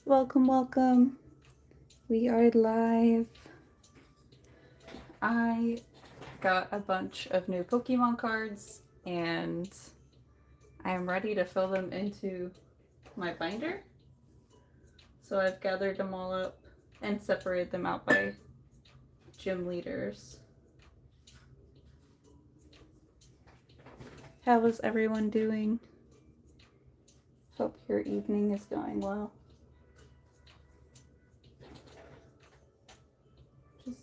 Welcome, welcome. We are live. I got a bunch of new Pokemon cards and I am ready to fill them into my binder. So I've gathered them all up and separated them out by gym leaders. How is everyone doing? Hope your evening is going well. Just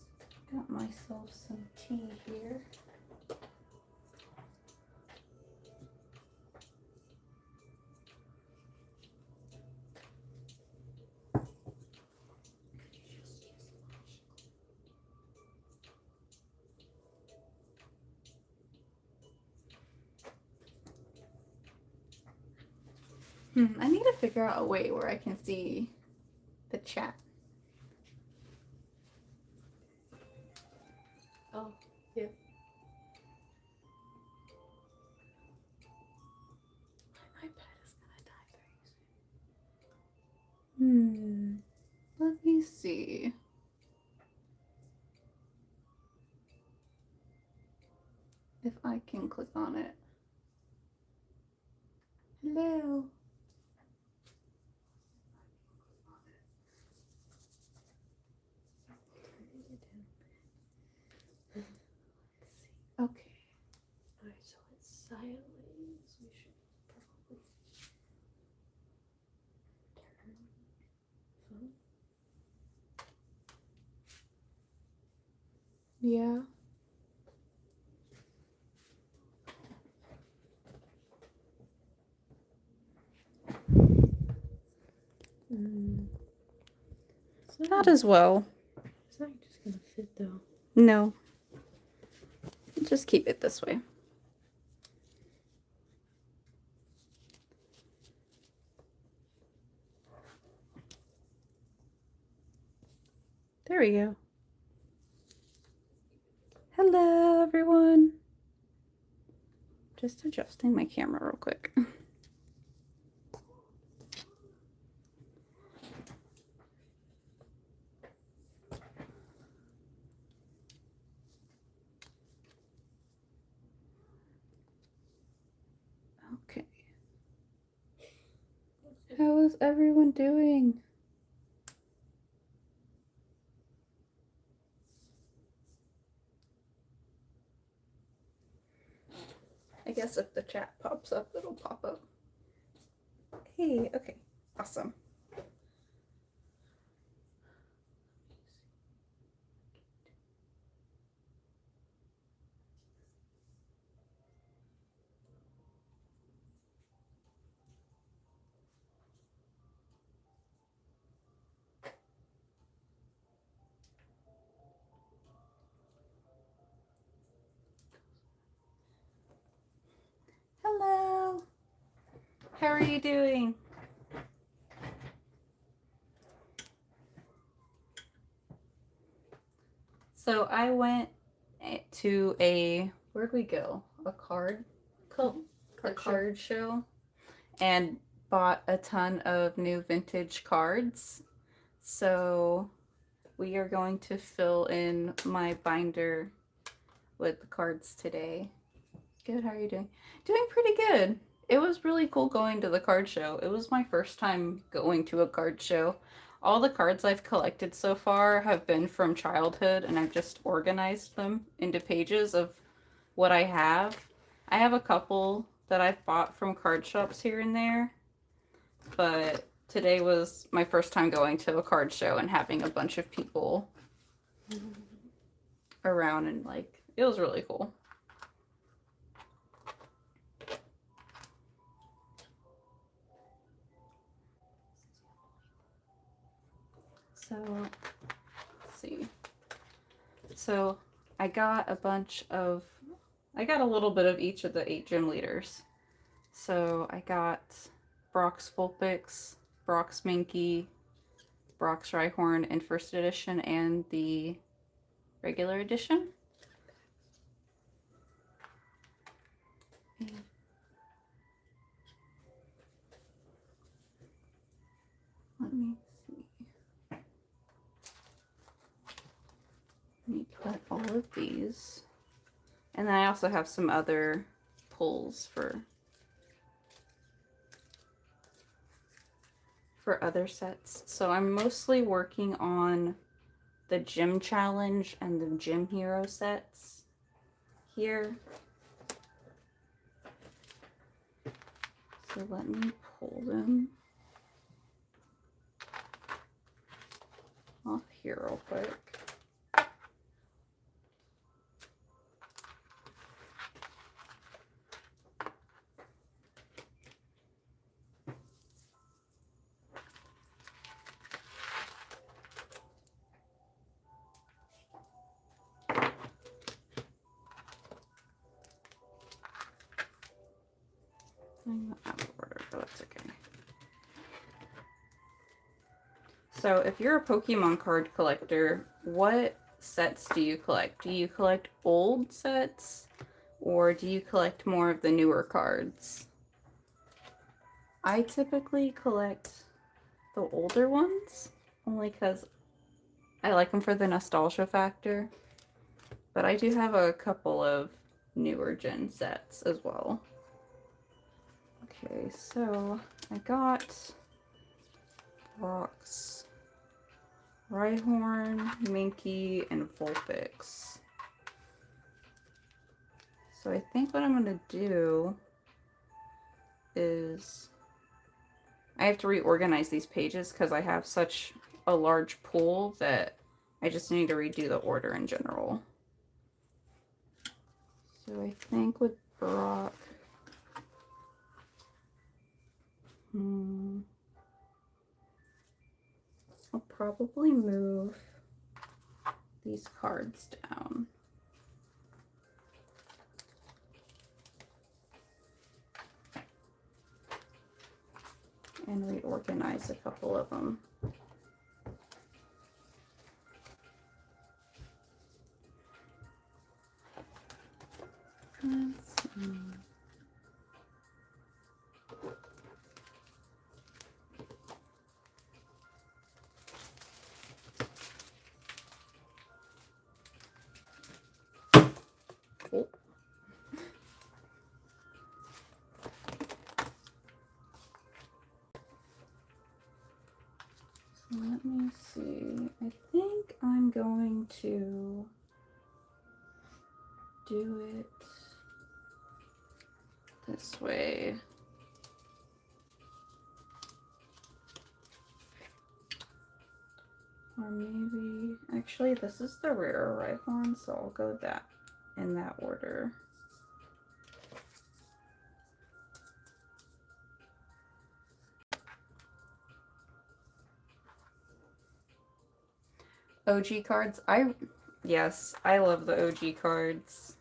got myself some tea here. I need to figure out a way where I can see the chat. Oh, yeah. My iPad is gonna die very soon. Let me see. If I can click on it. Hello. Okay. Alright, so it's sideways. We should probably turn phone. Yeah. Not as well. It's not just gonna fit though. No. Just keep it this way. There we go. Hello, everyone. Just adjusting my camera real quick. Okay. How is everyone doing? I guess if the chat pops up, it'll pop up. Hey, okay. Awesome. Hello. How are you doing? So I went to where'd we go? A card show and bought a ton of new vintage cards. So we are going to fill in my binder with the cards today. Good, how are you doing? Doing pretty good. It was really cool going to the card show. It was my first time going to a card show. All the cards I've collected so far have been from childhood, and I've just organized them into pages of what I have. I have a couple that I've bought from card shops here and there, but today was my first time going to a card show and having a bunch of people around, and like, it was really cool. So, let's see. So, I got a little bit of each of the 8 gym leaders. So, I got Brock's Vulpix, Brock's Minky, Brock's Rhyhorn in first edition and the regular edition. Let me of these. And then I also have some other pulls for other sets. So I'm mostly working on the Gym Challenge and the Gym Hero sets here. So let me pull them off here real quick. I'm not out of order, but that's okay. So if you're a Pokemon card collector, what sets do you collect? Do you collect old sets or do you collect more of the newer cards? I typically collect the older ones only because I like them for the nostalgia factor, but I do have a couple of newer gen sets as well. Okay, so I got Brock's Rhyhorn, Minky, and Vulpix. So I think what I'm going to do is I have to reorganize these pages because I have such a large pool that I just need to redo the order in general. So I think with Brock, I'll probably move these cards down. And reorganize a couple of them. Let's see. Oh. So let me see. I think I'm going to do it this way. Or maybe, actually this is the rarer Rhyhorn, so I'll go that in that order. OG cards. Yes, I love the OG cards.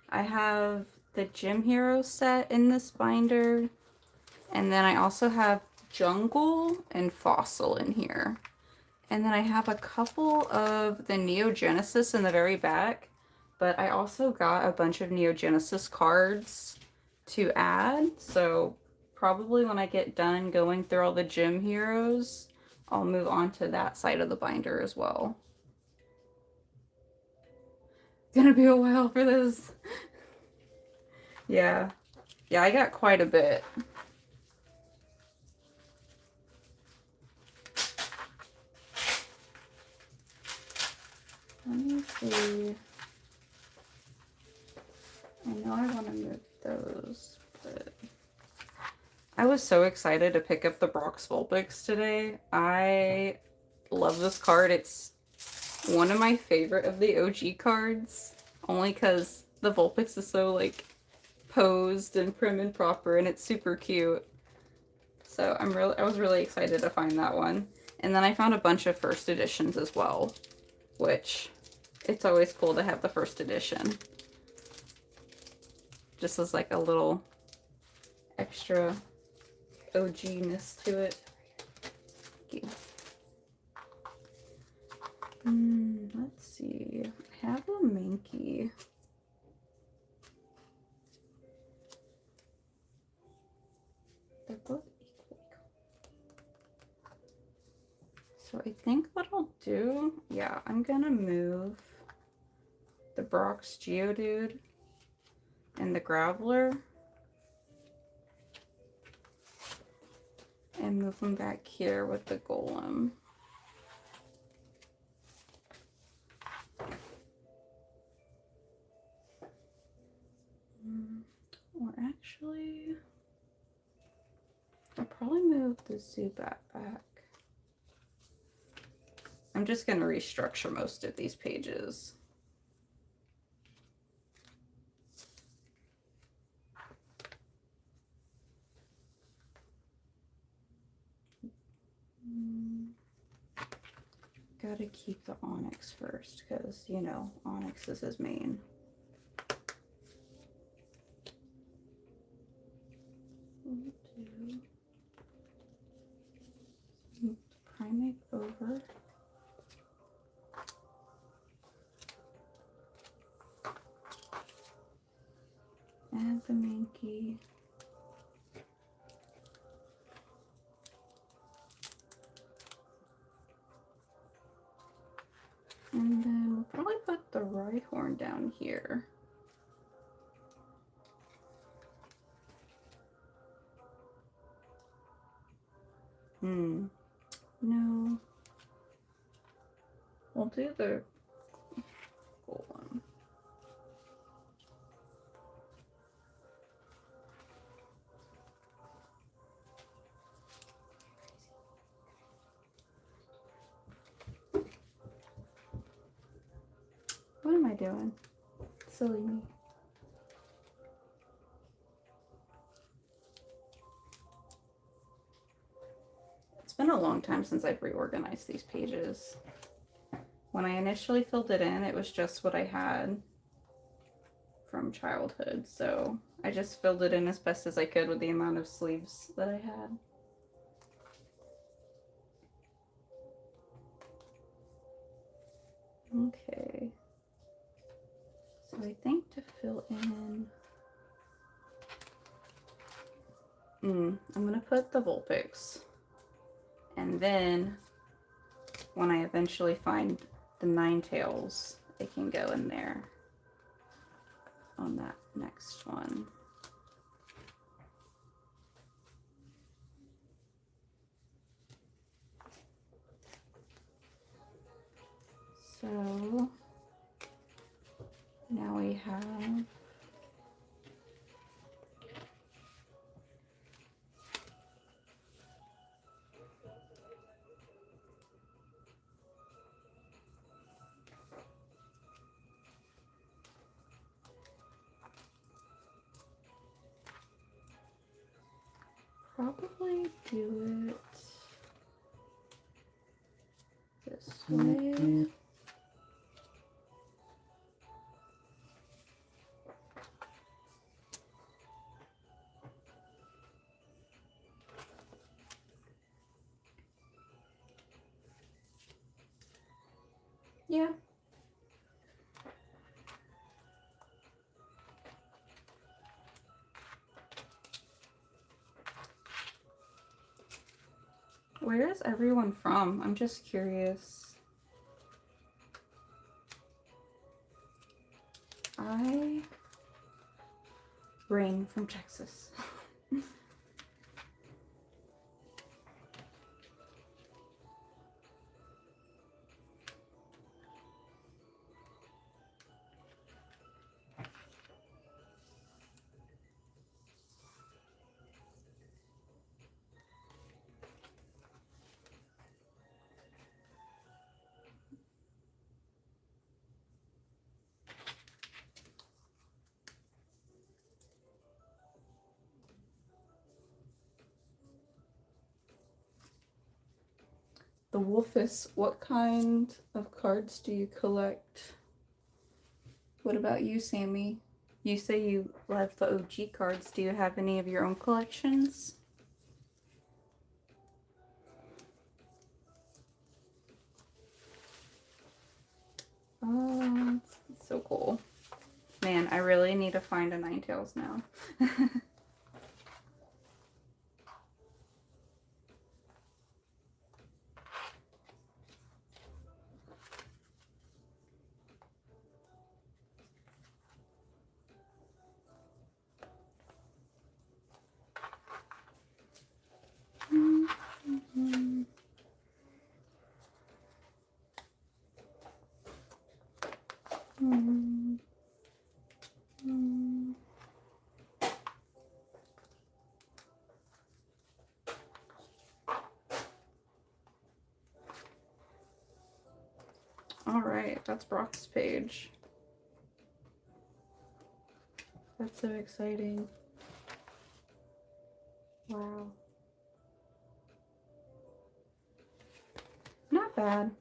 I have the Gym Hero set in this binder, and then I also have Jungle and Fossil in here. And then I have a couple of the Neo Genesis in the very back, but I also got a bunch of Neo Genesis cards to add, so probably when I get done going through all the Gym Heroes, I'll move on to that side of the binder as well. Gonna be a while for this. Yeah. Yeah, I got quite a bit. Let me see. I know I want to move those, but I was so excited to pick up the Brock's Vulpix today. I love this card. It's one of my favorite of the OG cards, only because the Vulpix is so like posed and prim and proper, and it's super cute. So I was really excited to find that one. And then I found a bunch of first editions as well, which it's always cool to have the first edition. Just as like a little extra OG-ness to it. Thank you. Let's see. I have a Minky. They're both equal. So I I think what I'll do, yeah, I'm gonna move the Brock's Geodude and the Graveler and move them back here with the Golem. Or actually, I'll probably move the Zubat back. I'm just going to restructure most of these pages. Gotta keep the Onyx first because, you know, Onyx is his main. We'll do move the Primate over. Add the Mankey. And then we'll probably put the Rhyhorn down here. No. We'll do the Golem. What am I doing? Silly me. It's been a long time since I've reorganized these pages. When I initially filled it in, it was just what I had from childhood, so I just filled it in as best as I could with the amount of sleeves that I had. Okay. So I think to fill in... I'm going to put the Vulpix. And then when I eventually find the Ninetales, it can go in there on that next one. So now we have probably do it this way. Yeah. Where is everyone from? I'm just curious. I Rain from Texas. The Wolfus, what kind of cards do you collect? What about you, Sammy? You say you love the OG cards. Do you have any of your own collections? Oh, that's so cool. Man, I really need to find a Ninetales now. All right, that's Brock's page. That's so exciting. Wow. Not bad.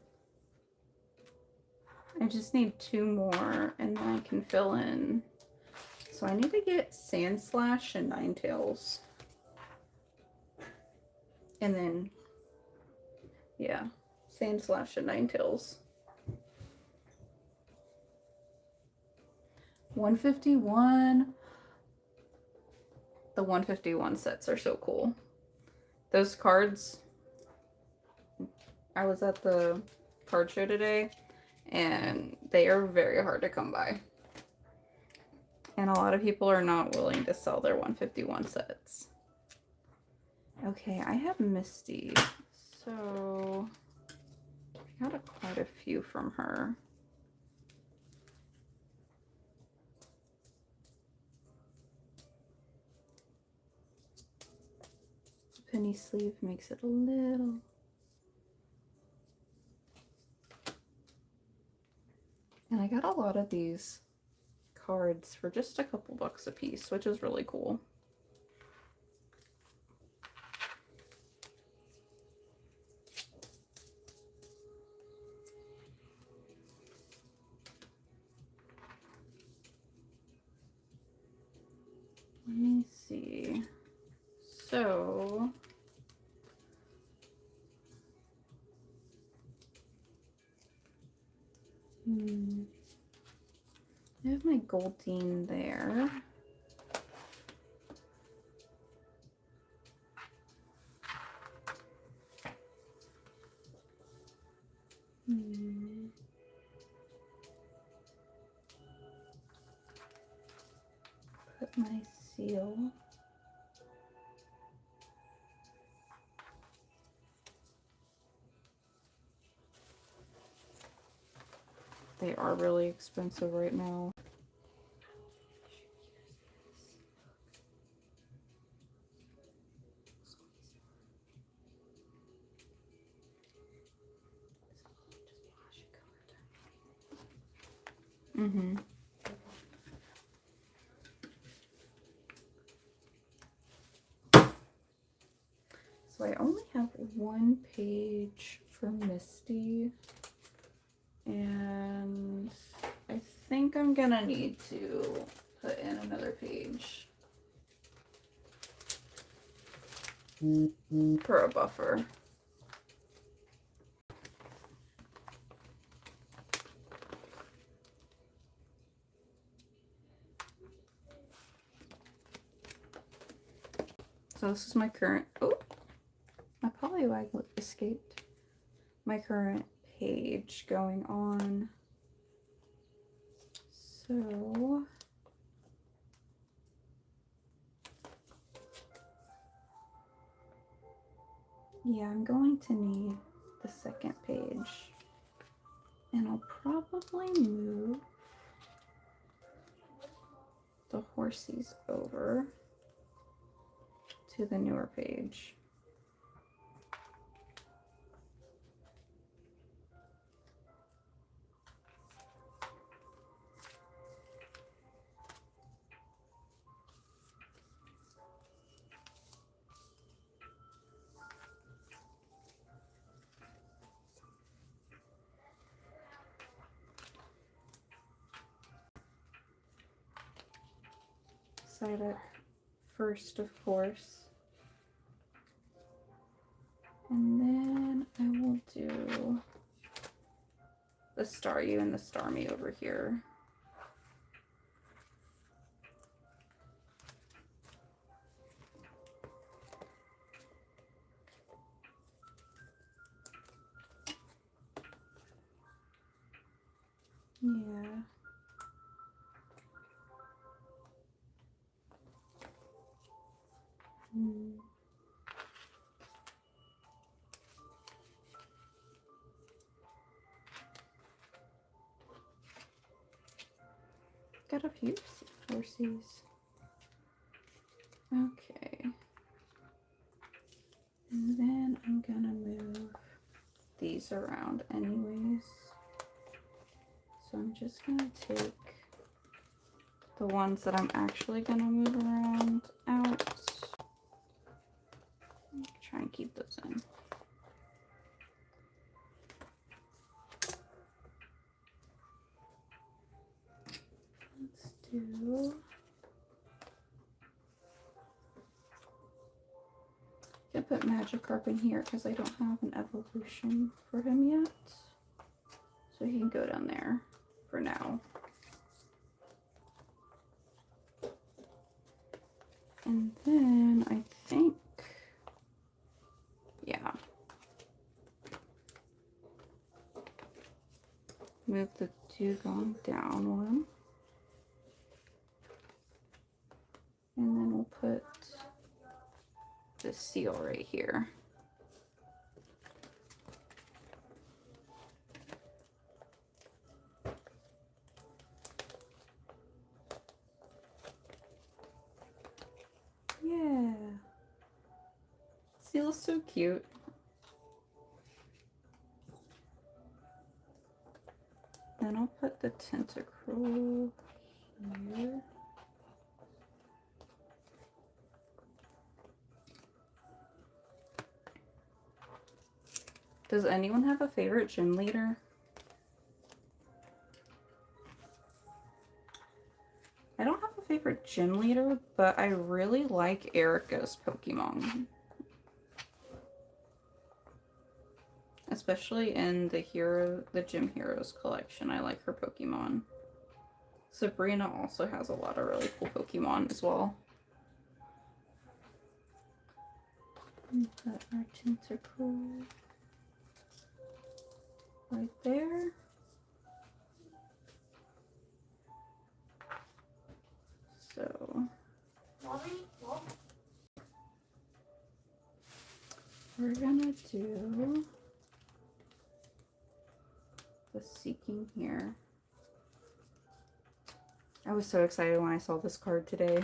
I just need 2 more and then I can fill in. So I need to get Sandslash and Ninetales. And then, yeah, Sandslash and Ninetales. 151. The 151 sets are so cool. Those cards, I was at the card show today, and they are very hard to come by. And a lot of people are not willing to sell their 151 sets. Okay, I have Misty, so I got quite a few from her. Penny sleeve makes it a little. And I got a lot of these cards for just a couple bucks a piece, which is really cool. Let me see. So I have my Goldeen there. Put my seal. They are really expensive right now. Mm-hmm. So I only have 1 page for Misty, and I think I'm gonna need to put in another page for a buffer. So this is my current, oh, my Poliwag escaped. My current page going on. So yeah, I'm going to need the second page. And I'll probably move the horsies over to the newer page. Psyduck first, of course. And then I will do the Staryu and the Starmie over here. Yeah. Got a few horsies. Okay. And then I'm gonna move these around anyways. So I'm just gonna take the ones that I'm actually gonna move around out. Try and keep those in. Let's do... I put Magikarp in here because I don't have an evolution for him yet. So he can go down there for now. And then I think, yeah. Move the Dugong down one. And then we'll put the seal right here. Yeah. Seal's so cute. Then I'll put the Tentacruel here. Does anyone have a favorite gym leader? I don't have a favorite gym leader, but I really like Erica's Pokemon. Especially in the Gym Heroes collection. I like her Pokemon. Sabrina also has a lot of really cool Pokemon as well. Put our Tentacruel right there. So we're gonna do the Seeking here. I was so excited when I saw this card today.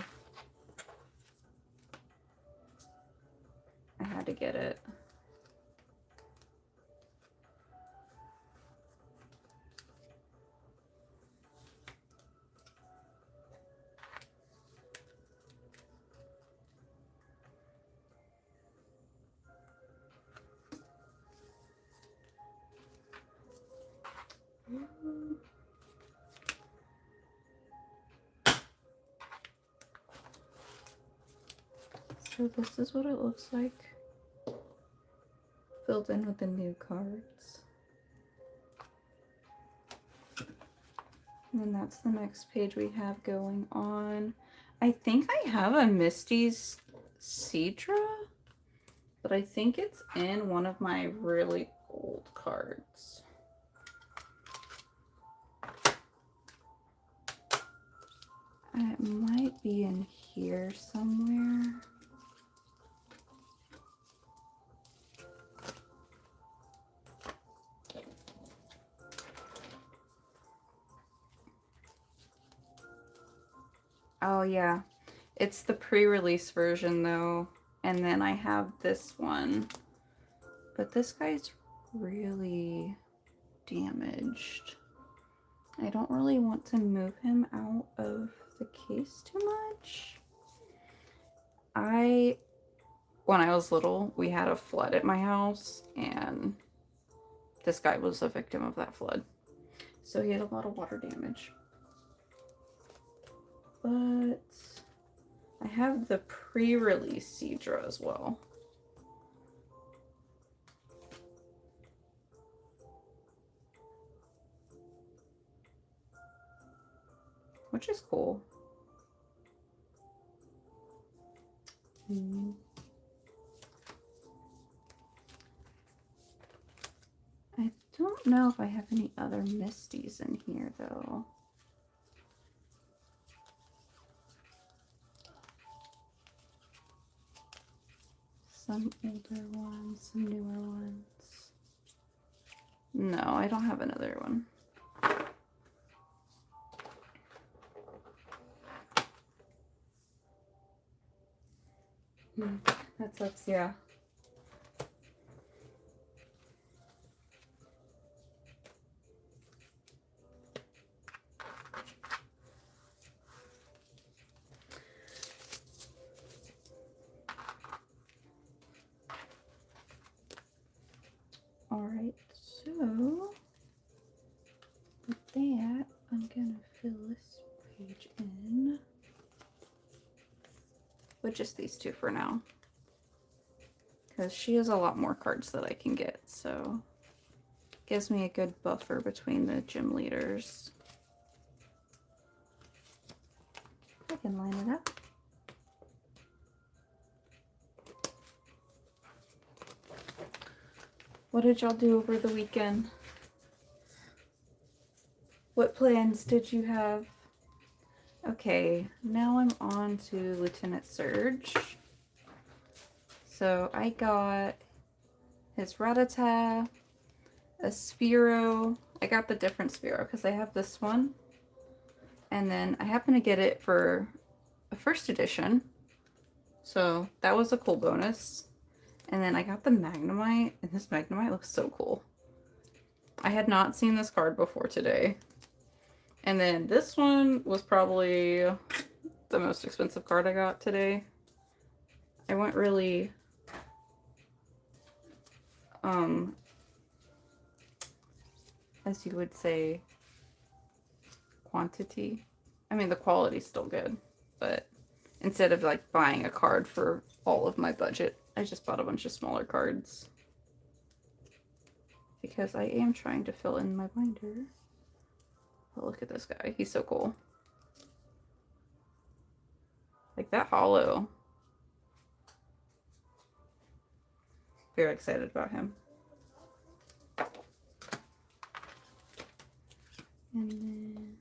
I had to get it. So this is what it looks like, filled in with the new cards. And then that's the next page we have going on. I think I have a Misty's Seadra, but I think it's in one of my really old cards. It might be in here somewhere. Oh yeah, it's the pre-release version though, and then I have this one, but this guy's really damaged. I don't really want to move him out of the case too much. When I was little, we had a flood at my house, and this guy was a victim of that flood. So he had a lot of water damage. But I have the pre-release Seadra as well. Which is cool. I don't know if I have any other Misties in here though. Some older ones, some newer ones. No, I don't have another one. That sucks, yeah. but just these two for now. Because she has a lot more cards that I can get, so gives me a good buffer between the gym leaders. I can line it up. What did y'all do over the weekend? What plans did you have? Okay, now I'm on to Lieutenant Surge. So I got his Rattata, a Sphero. I got the different Sphero because I have this one. And then I happened to get it for a first edition. So that was a cool bonus. And then I got the Magnemite, and this Magnemite looks so cool. I had not seen this card before today. And then this one was probably the most expensive card I got today. I went really as you would say, quantity. I mean, the quality's still good, but instead of like buying a card for all of my budget, I just bought a bunch of smaller cards because I am trying to fill in my binder. Oh, look at this guy. He's so cool. Like that hollow. Very excited about him. And then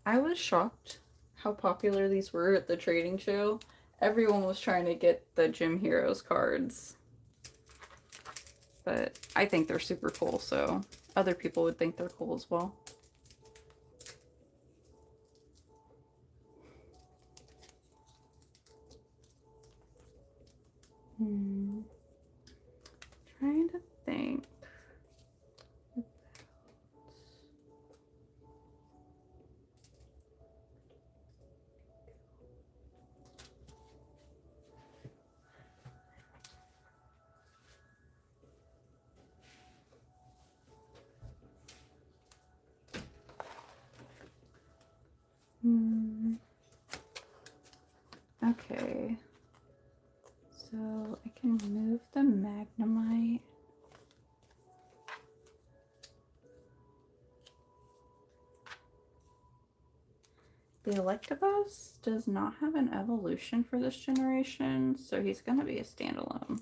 I was shocked how popular these were at the trading show. Everyone was trying to get the Gym Heroes cards. But I think they're super cool, so other people would think they're cool as well. Trying to think. Okay. So I can move the Magnemite. The Electabuzz does not have an evolution for this generation, so he's going to be a standalone.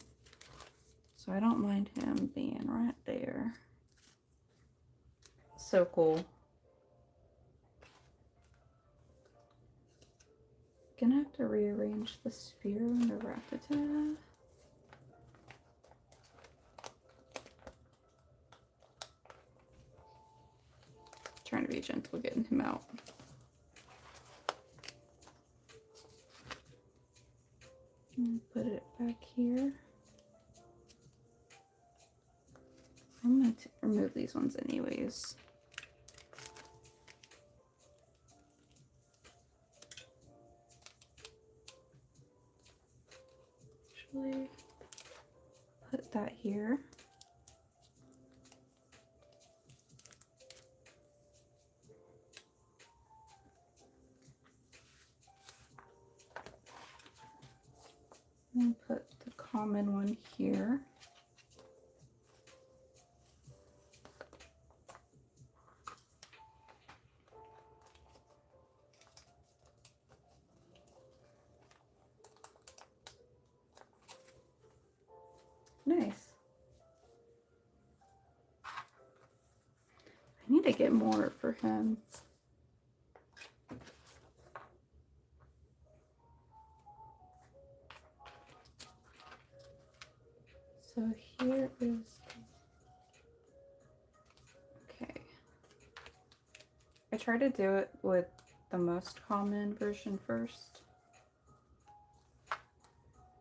So I don't mind him being right there. So cool. Gonna have to rearrange the Spear and the Rattata. Trying to be gentle getting him out. Put it back here. I'm going to remove these ones anyways. Actually, put that here. And put the common one here. Nice. I need to get more for him. So here is, okay. I try to do it with the most common version first,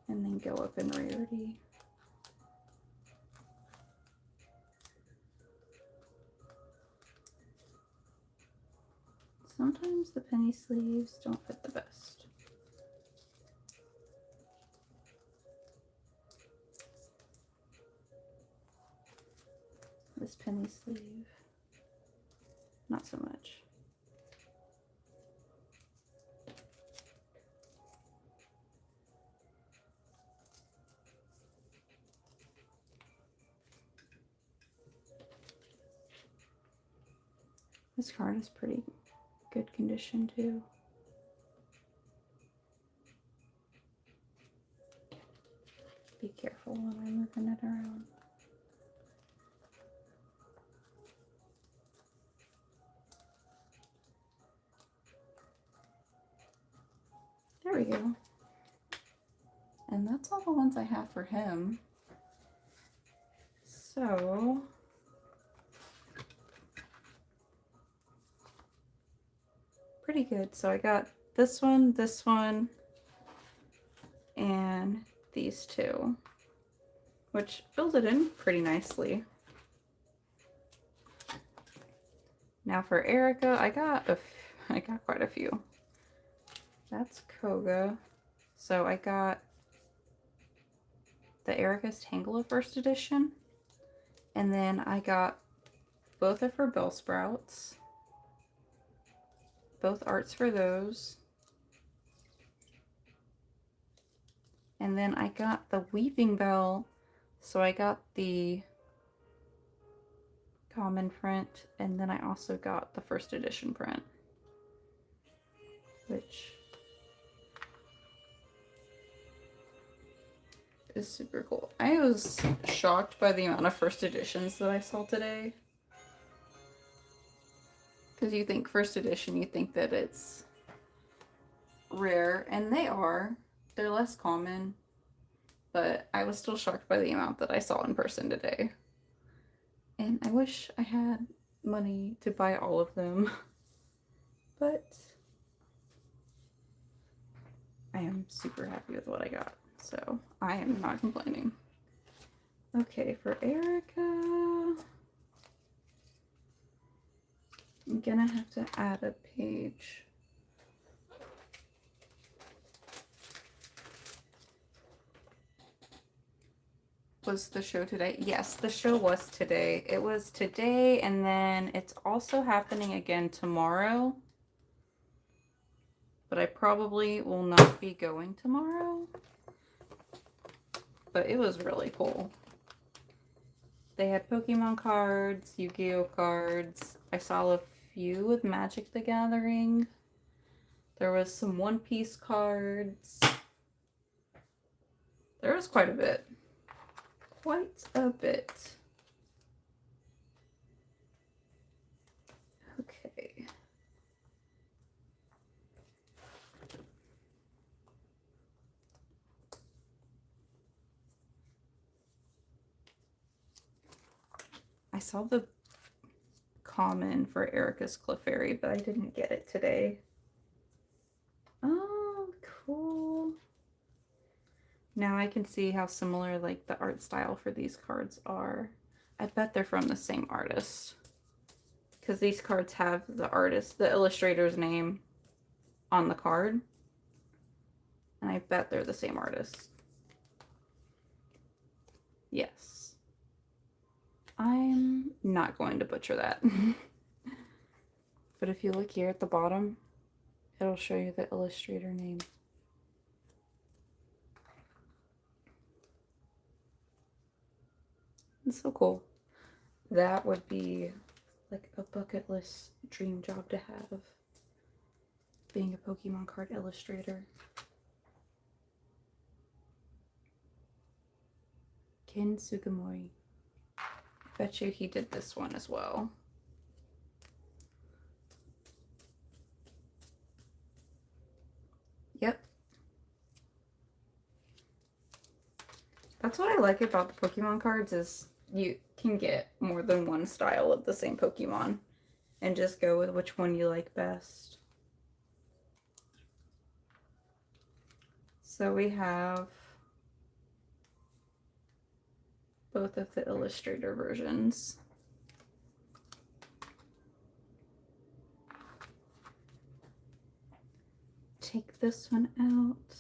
and then go up in rarity. Sometimes the penny sleeves don't fit the best. This penny sleeve, not so much. This card is pretty good condition too. Be careful when I'm moving it around. There we go. And that's all the ones I have for him. So pretty good. So I got this one, and these two, which fills it in pretty nicely. Now for Erica, I got quite a few. That's Koga. So I got the Erica's Tangela first edition, and then I got both of her Bellsprouts, both arts for those. And then I got the Weeping Bell, so I got the common print, and then I also got the first edition print, which is super cool. I was shocked by the amount of first editions that I saw today. Because you think first edition, you think that it's rare, and they are. They're less common, but I was still shocked by the amount that I saw in person today. And I wish I had money to buy all of them, but I am super happy with what I got, so I am not complaining. Okay, for Erica, I'm gonna have to add a page. Was the show today? Yes, the show was today. It was today, and then it's also happening again tomorrow. But I probably will not be going tomorrow. But it was really cool. They had Pokemon cards, Yu-Gi-Oh cards. I saw a few with Magic the Gathering. There was some One Piece cards. There was quite a bit. Quite a bit. Okay. I saw the common for Erica's Clefairy, but I didn't get it today. Oh, cool. Now I can see how similar like the art style for these cards are. I bet they're from the same artist, because these cards have the artist, the illustrator's name on the card, and I bet they're the same artist. Yes. I'm not going to butcher that. But if you look here at the bottom, it'll show you the illustrator name. It's so cool. That would be like a bucket list dream job to have, being a Pokemon card illustrator. Ken Sugimori. I bet you he did this one as well. Yep. That's what I like about the Pokemon cards, is you can get more than one style of the same Pokemon and just go with which one you like best. So we have both of the illustrator versions. Take this one out.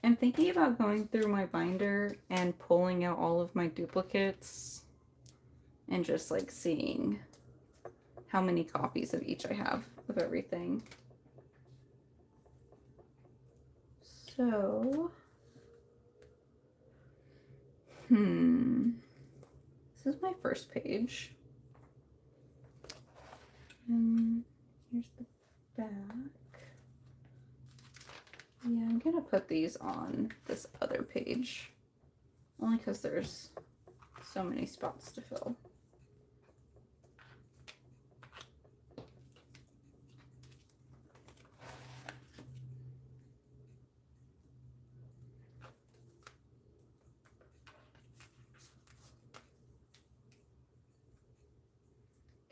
I'm thinking about going through my binder and pulling out all of my duplicates and just like seeing how many copies of each I have of everything. So, this is my first page. And here's the back. Yeah, I'm gonna put these on this other page, only because there's so many spots to fill.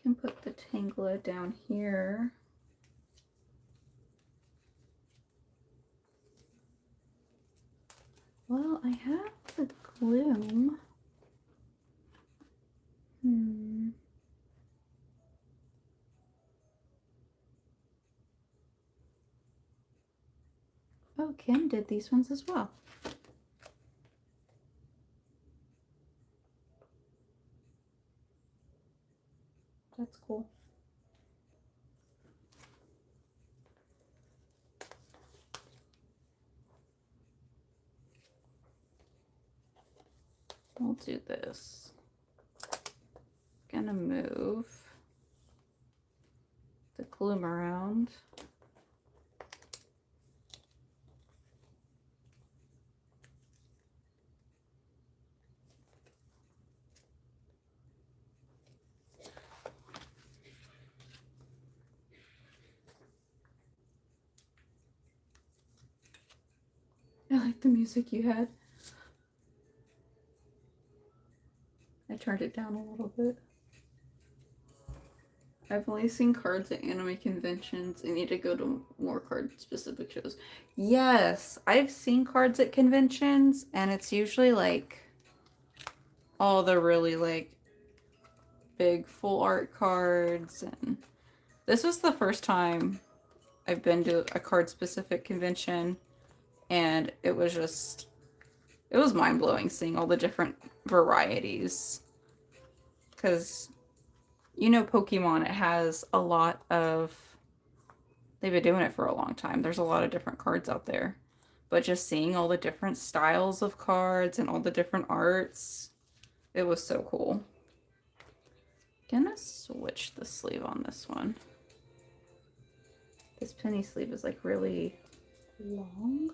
Can put the Tangela down here. Well, I have the Gloom. Oh, Kim did these ones as well. That's cool. We'll do this. Gonna move the Gloom around. I like the music you had. I turned it down a little bit. I've only seen cards at anime conventions. I need to go to more card specific shows. Yes, I've seen cards at conventions, and it's usually like all the really like big full art cards. And this was the first time I've been to a card specific convention, and it was mind blowing seeing all the different varieties. Because you know, Pokemon, it has a lot of, they've been doing it for a long time. There's a lot of different cards out there. But just seeing all the different styles of cards and all the different arts, it was so cool. Gonna switch the sleeve on this one. This penny sleeve is like really long.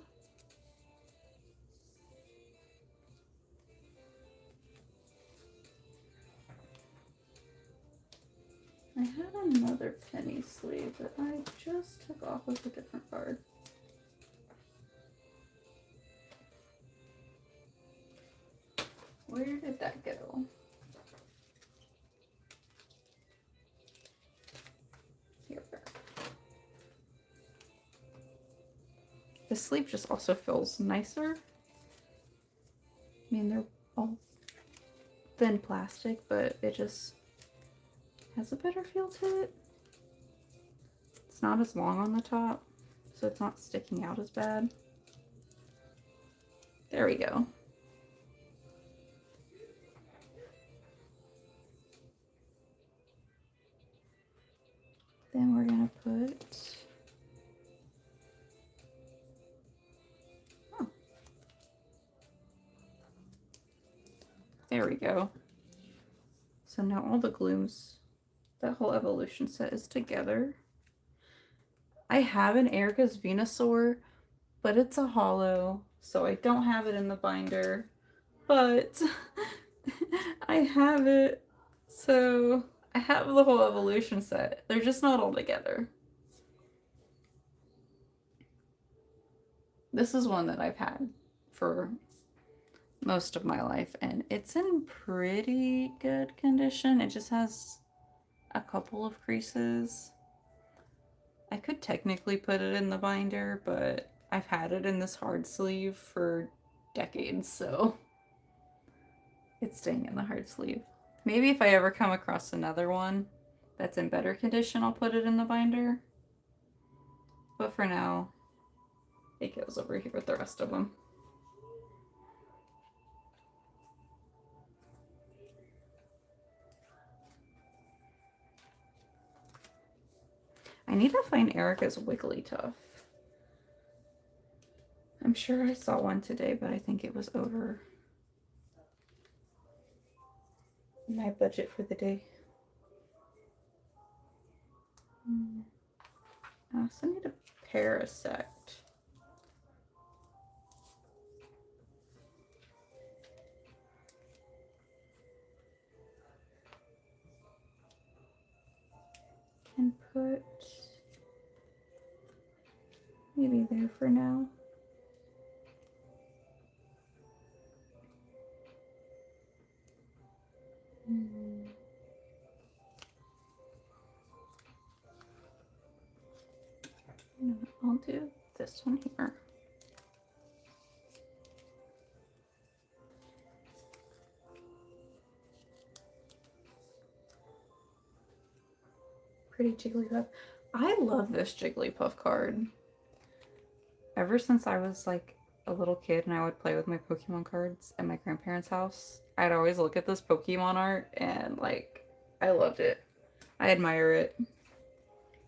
I had another penny sleeve that I just took off with a different card. Where did that go? Here we go. The sleeve just also feels nicer. I mean, they're all thin plastic, but it just has a better feel to it. It's not as long on the top, so it's not sticking out as bad. There we go. Then we're gonna put, oh, there we go. So now all the Glooms, that whole evolution set is together. I have an Erica's Venusaur, but it's a holo, so I don't have it in the binder, but I have it. So I have the whole evolution set. They're just not all together. This is one that I've had for most of my life, and it's in pretty good condition. It just has a couple of creases. I could technically put it in the binder, but I've had it in this hard sleeve for decades, so it's staying in the hard sleeve. Maybe if I ever come across another one that's in better condition, I'll put it in the binder. But for now, it goes over here with the rest of them. I need to find Erica's Wigglytuff. I'm sure I saw one today, but I think it was over my budget for the day. I also need a Parasect. And put maybe there for now. I'll do this one here. Pretty Jigglypuff. I love this Jigglypuff card. Ever since I was like a little kid and I would play with my Pokemon cards at my grandparents' house, I'd always look at this Pokemon art and like, I loved it. I admire it.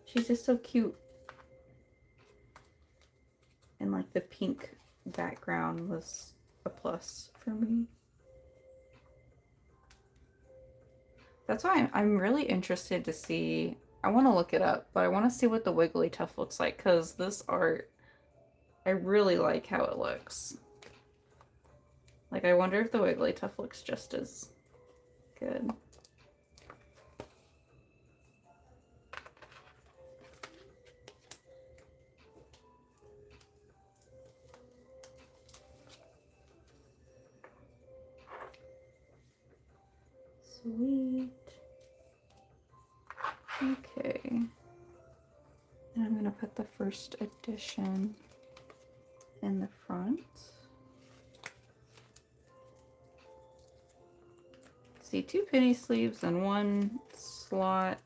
She's just so cute. And like the pink background was a plus for me. That's why I'm really interested to see. I want to look it up, but I want to see what the Wigglytuff looks like because this art, I really like how it looks. Like, I wonder if the Wigglytuff looks just as good. Sweet. Okay. And I'm going to put the first edition in the front. See, 2 penny sleeves and 1 slot.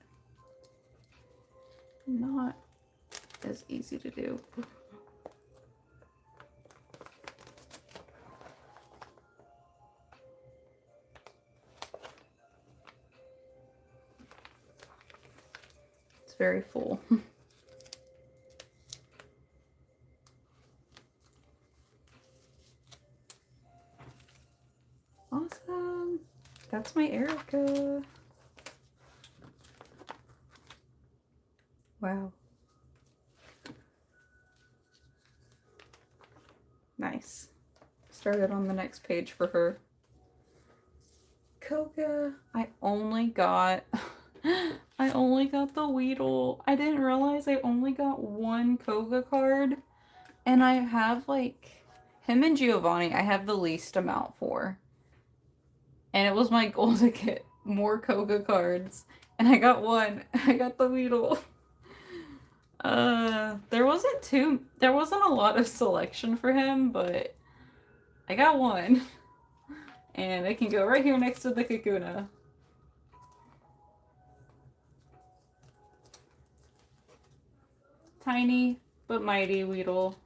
Not as easy to do. It's very full. Awesome. That's my Erica. Wow. Nice. Started on the next page for her. Koga. I only got the Weedle. I didn't realize I only got 1 Koga card. And I have like him and Giovanni I have the least amount for. And it was my goal to get more Koga cards. And I got 1. I got the Weedle. There wasn't a lot of selection for him, but I got 1. And it can go right here next to the Kakuna. Tiny but mighty Weedle.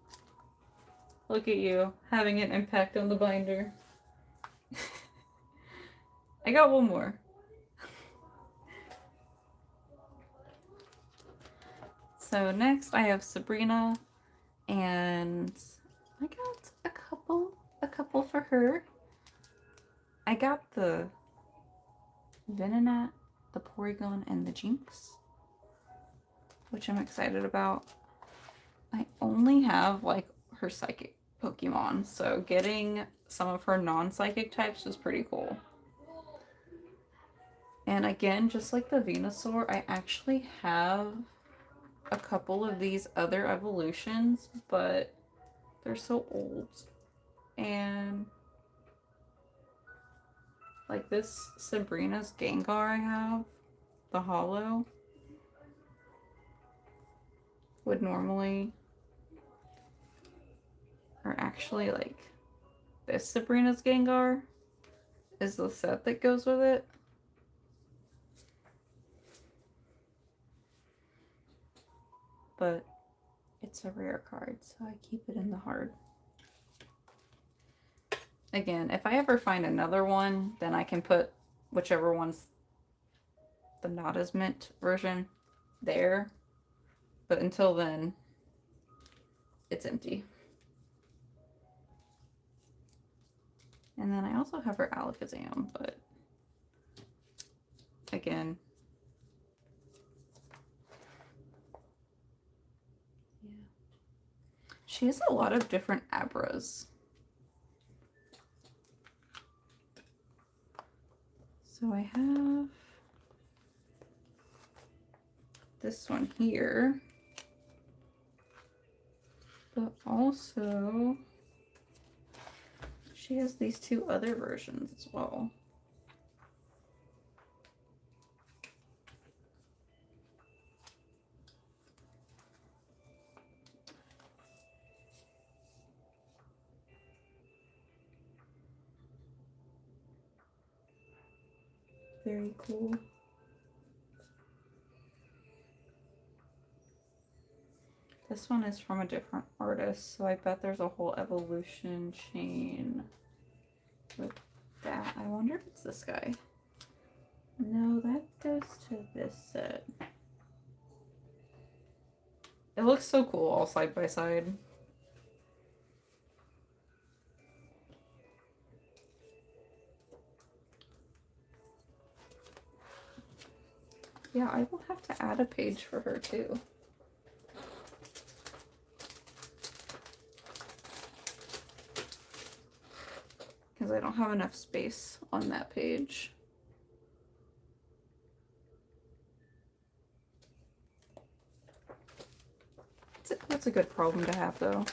Look at you, having an impact on the binder. I got 1 more. So next I have Sabrina, and I got a couple for her. I got the Venonat, the Porygon, and the Jinx, which I'm excited about. I only have like her psychic Pokemon, so getting some of her non-psychic types was pretty cool. And again, just like the Venusaur, I actually have a couple of these other evolutions, but they're so old. And like this Sabrina's Gengar I have, the Hollow, would normally, or actually like this Sabrina's Gengar is the set that goes with it. But it's a rare card, so I keep it in the hard. Again, if I ever find another one, then I can put whichever one's the not as mint version there. But until then, it's empty. And then I also have her Alakazam, but again, yeah. She has a lot of different Abras. So I have this one here, but also she has these two other versions as well. Very cool. This one is from a different artist, so I bet there's a whole evolution chain with that. I wonder if it's this guy. No, that goes to this set. It looks so cool all side by side. Yeah, I will have to add a page for her too. Because I don't have enough space on that page. That's a good problem to have though.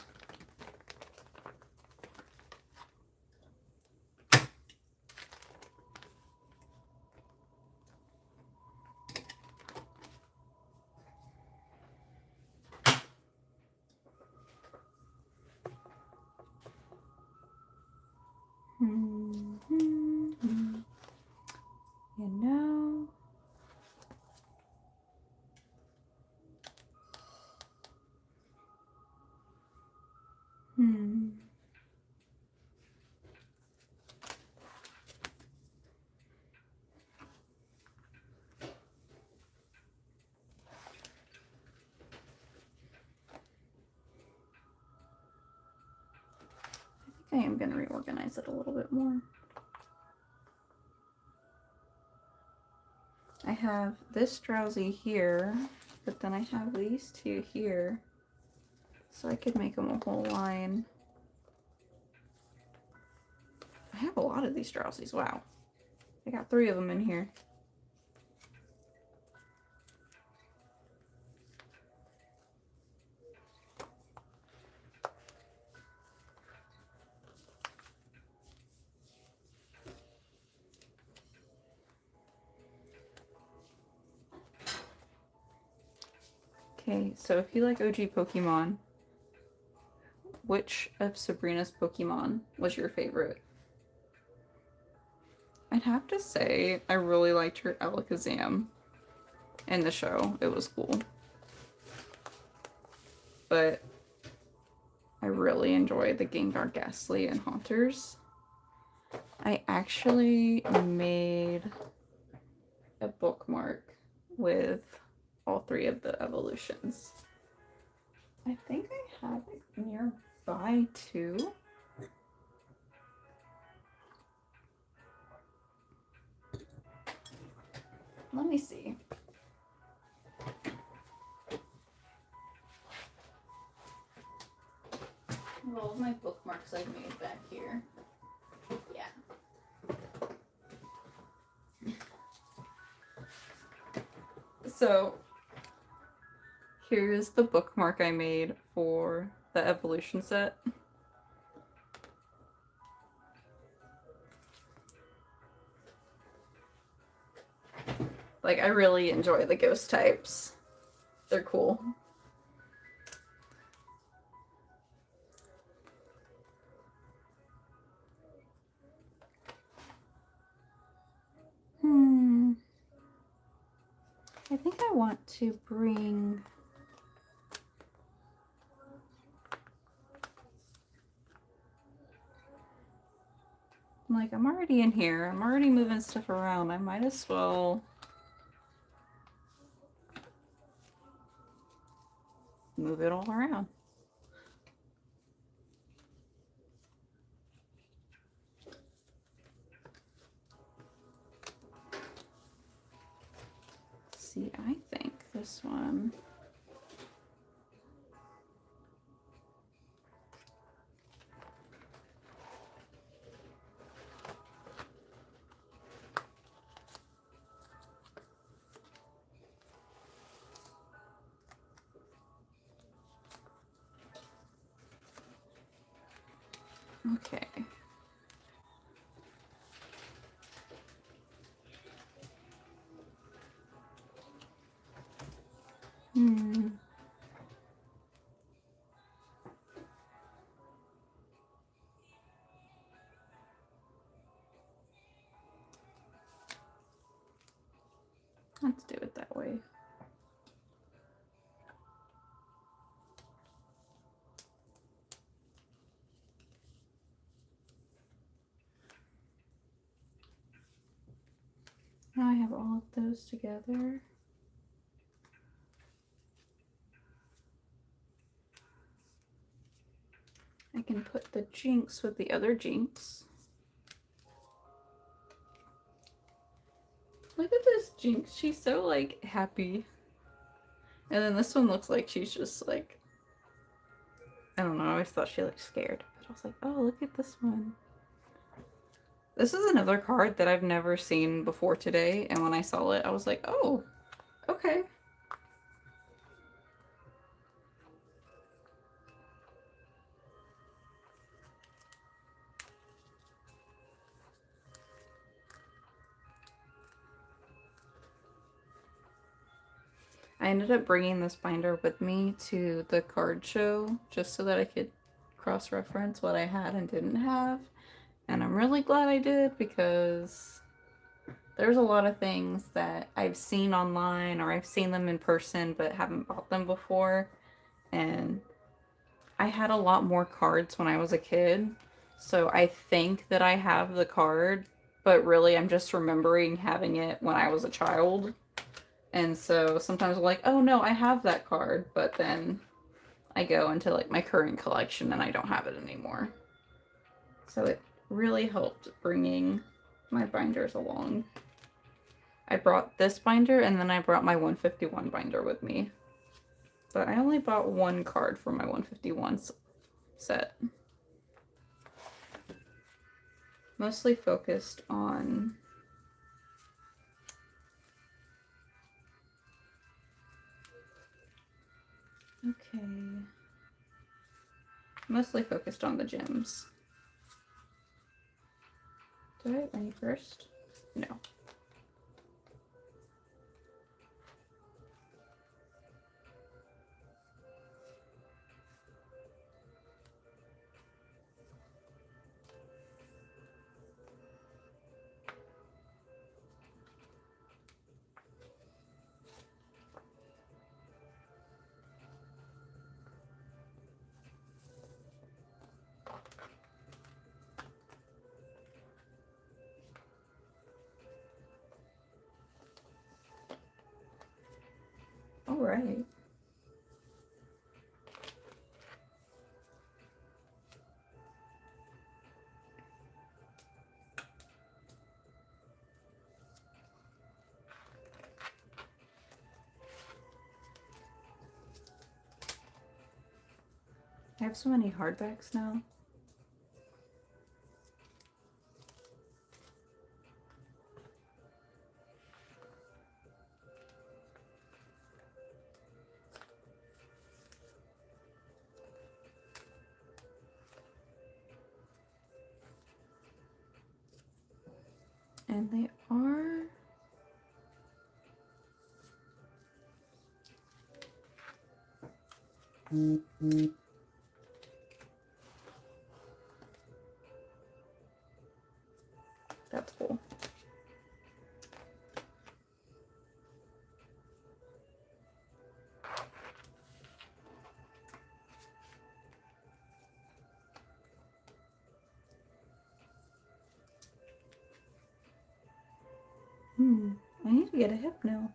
You know. I am going to reorganize it a little bit more. I have this Drowsy here, but then I have these two here. So I could make them a whole line. I have a lot of these Drowsies, wow. I got 3 of them in here. Okay, so if you like OG Pokemon, which of Sabrina's Pokemon was your favorite? I'd have to say I really liked her Alakazam in the show. It was cool. But I really enjoyed the Gengar, Ghastly, and Haunters. I actually made a bookmark with all 3 of the evolutions. I think I have it nearby too. Let me see. All of my bookmarks I've made back here. Yeah. So here's the bookmark I made for the evolution set. Like, I really enjoy the ghost types. They're cool. I think I want to bring... Like, I'm already in here. I'm already moving stuff around. I might as well... move it all around. See, I think this one. Okay. Let's do it that way. Now I have all of those together. I can put the Jinx with the other Jinx. Look at this Jinx. She's so, like, happy. And then this one looks like she's just, like, I don't know. I always thought she looked scared. But I was like, oh, look at this one. This is another card that I've never seen before today. And when I saw it, I was like, oh, okay. I ended up bringing this binder with me to the card show just so that I could cross-reference what I had and didn't have. And I'm really glad I did because there's a lot of things that I've seen online or I've seen them in person but haven't bought them before. And I had a lot more cards when I was a kid. So I think that I have the card, but really I'm just remembering having it when I was a child. And so sometimes I'm like, oh no, I have that card, but then I go into like my current collection and I don't have it anymore. So it really helped bringing my binders along. I brought this binder and then I brought my 151 binder with me. But I only bought one card for my 151 set. Mostly focused on okay. Mostly focused on the gems. Do I have any first? No. All right. I have so many hardbacks now. And they are that's cool. I need to get a hypno.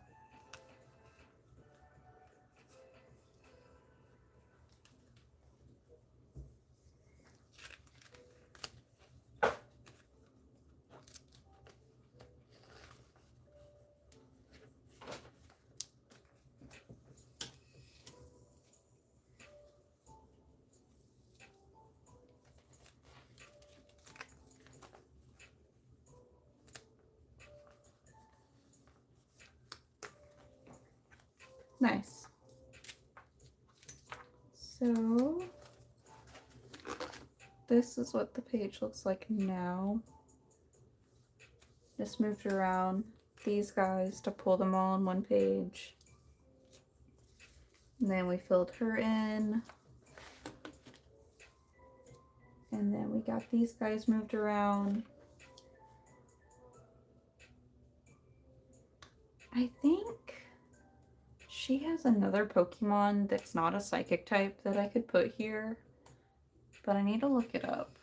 Nice. So this is what the page looks like now. Just moved around these guys to pull them all on one page. And then we filled her in. And then we got these guys moved around. I think she has another Pokemon that's not a psychic type that I could put here, but I need to look it up.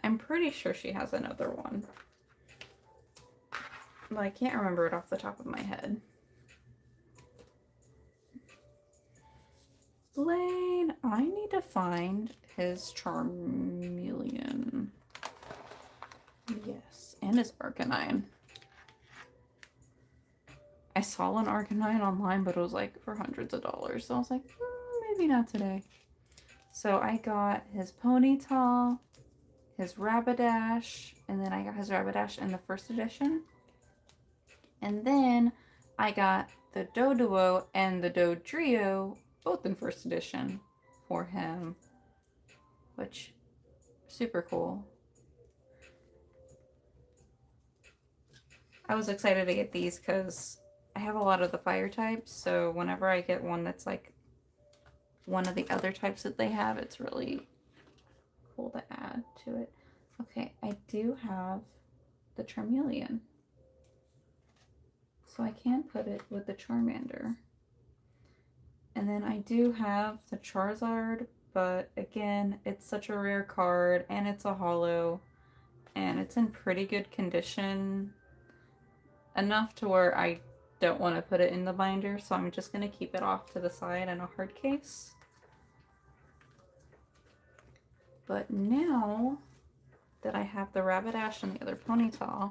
I'm pretty sure she has another one, but I can't remember it off the top of my head. Blaine, I need to find his Charmeleon. Yes, and his Arcanine. I saw an Arcanine online, but it was like for hundreds of dollars. So I was like, maybe not today. So I got his Ponyta, his Rapidash, and then I got his Rapidash in the first edition. And then I got the Doduo and the Dodrio both in first edition for him, which super cool. I was excited to get these because I have a lot of the fire types, so whenever I get one that's like one of the other types that they have, it's really cool to add to it. Okay, I do have the Charmeleon, so I can put it with the Charmander. And then I do have the Charizard, but again, it's such a rare card, and it's a holo, and it's in pretty good condition, enough to where I don't want to put it in the binder, so I'm just going to keep it off to the side in a hard case. But now that I have the Rapidash and the other Ponyta,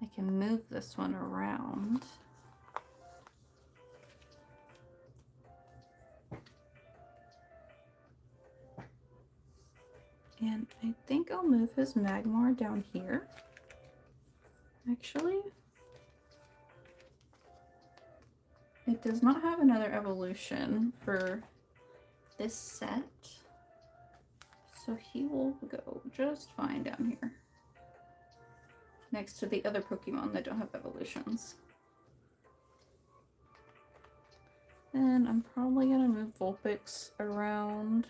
I can move this one around. And I think I'll move his Magmar down here. Actually, it does not have another evolution for this set, so he will go just fine down here next to the other Pokemon that don't have evolutions. And I'm probably gonna move Vulpix around.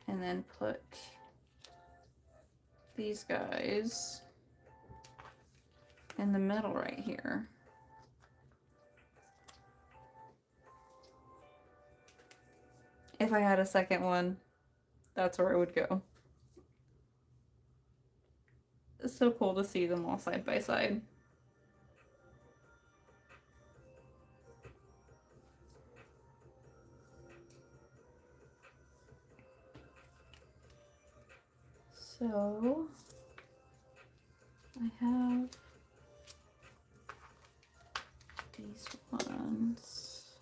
And then put these guys in the middle right here. If I had a second one, that's where it would go. It's so cool to see them all side by side. So I have these ones.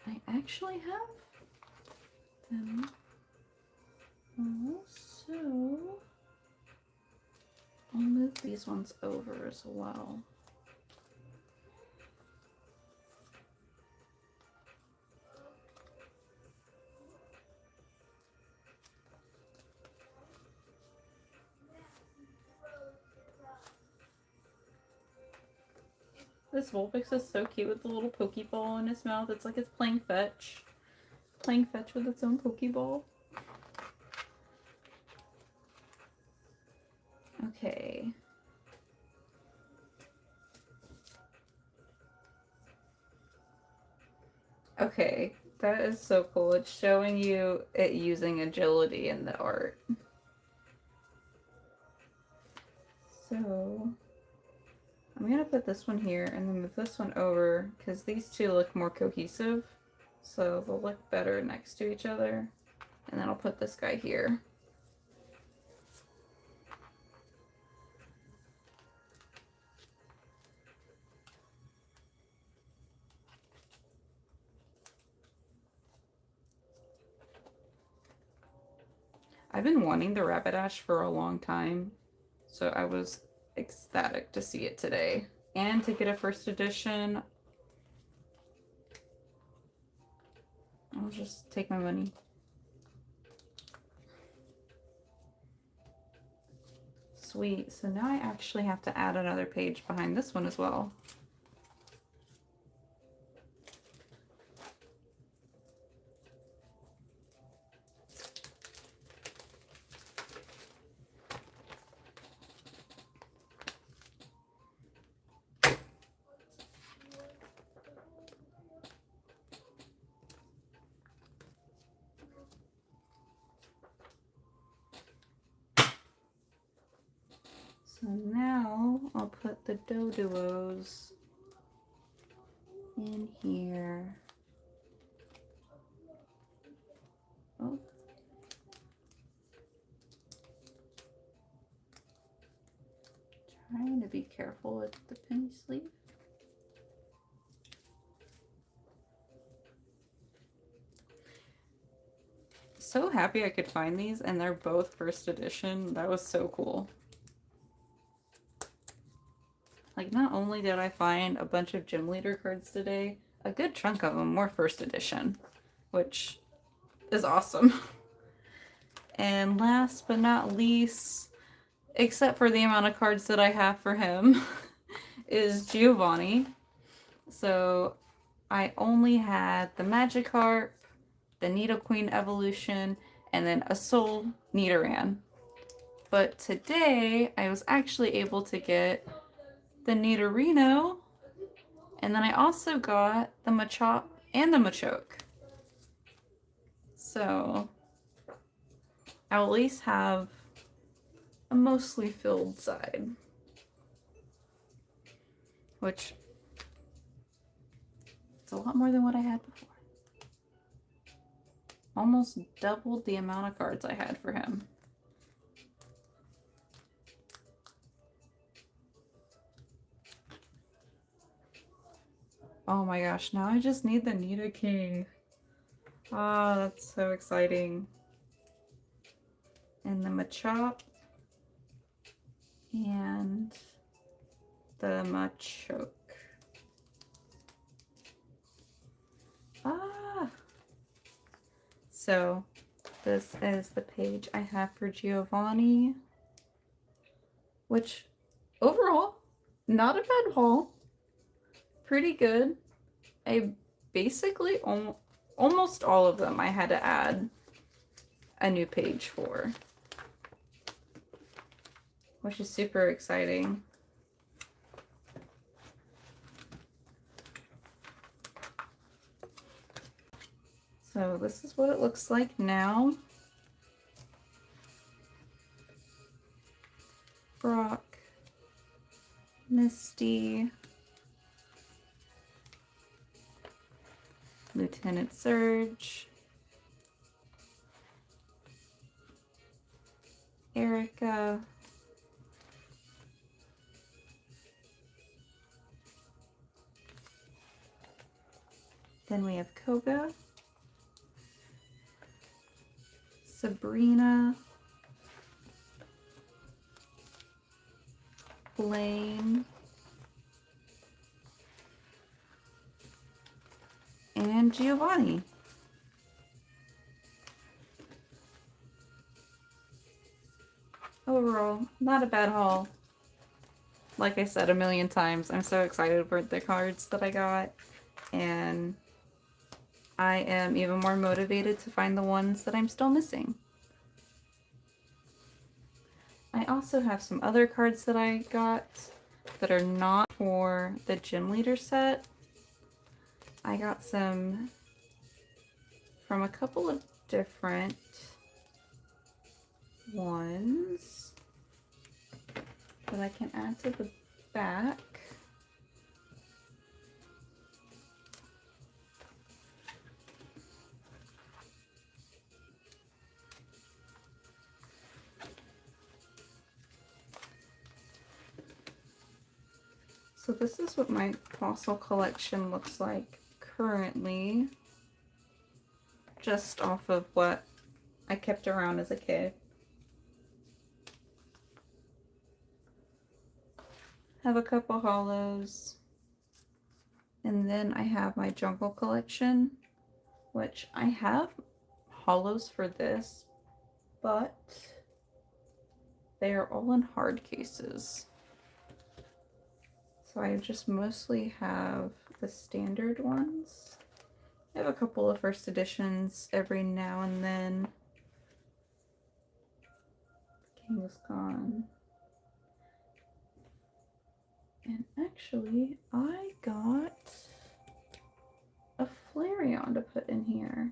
I actually have them also. I'll move these ones over as well. This Vulpix is so cute with the little Pokeball in its mouth. It's like it's playing fetch. Playing fetch with its own Pokeball. Okay. Okay, that is so cool. It's showing you it using agility in the art. So I'm gonna put this one here and then move this one over because these two look more cohesive. So they'll look better next to each other. And then I'll put this guy here. I've been wanting the Rapidash for a long time, so I was ecstatic to see it today. And to get a first edition, I'll just take my money. Sweet. So now I actually have to add another page behind this one as well. So now I'll put the Doduos in here. Oh. Trying to be careful with the penny sleeve. So happy I could find these, and they're both first edition. That was so cool. Like, not only did I find a bunch of gym leader cards today, a good chunk of them were first edition, which is awesome. And last but not least, except for the amount of cards that I have for him, is Giovanni. So I only had the Magikarp, the Nidoqueen Evolution, and then a Soul Nidoran. But today I was actually able to get the Nidorino, and then I also got the Machop and the Machoke. So I'll at least have a mostly filled side, which is a lot more than what I had before. Almost doubled the amount of cards I had for him. Oh my gosh, now I just need the Nidoking. Ah, that's so exciting. And the Machop and the Machoke. Ah! So, this is the page I have for Giovanni, which overall, not a bad haul. Pretty good. I basically almost all of them I had to add a new page for, which is super exciting. So this is what it looks like now. Brock, Misty, Lieutenant Surge, Erica, then we have Koga, Sabrina, Blaine, and Giovanni. Overall, not a bad haul. Like I said a million times, I'm so excited for the cards that I got, and I am even more motivated to find the ones that I'm still missing. I also have some other cards that I got that are not for the gym leader set. I got some from a couple of different ones that I can add to the back. So this is what my fossil collection looks like currently, just off of what I kept around as a kid. have a couple hollows. And then I have my jungle collection, which I have hollows for this, but they are all in hard cases. So I just mostly have the standard ones. I have a couple of first editions every now and then. King is gone. And actually, I got a Flareon to put in here.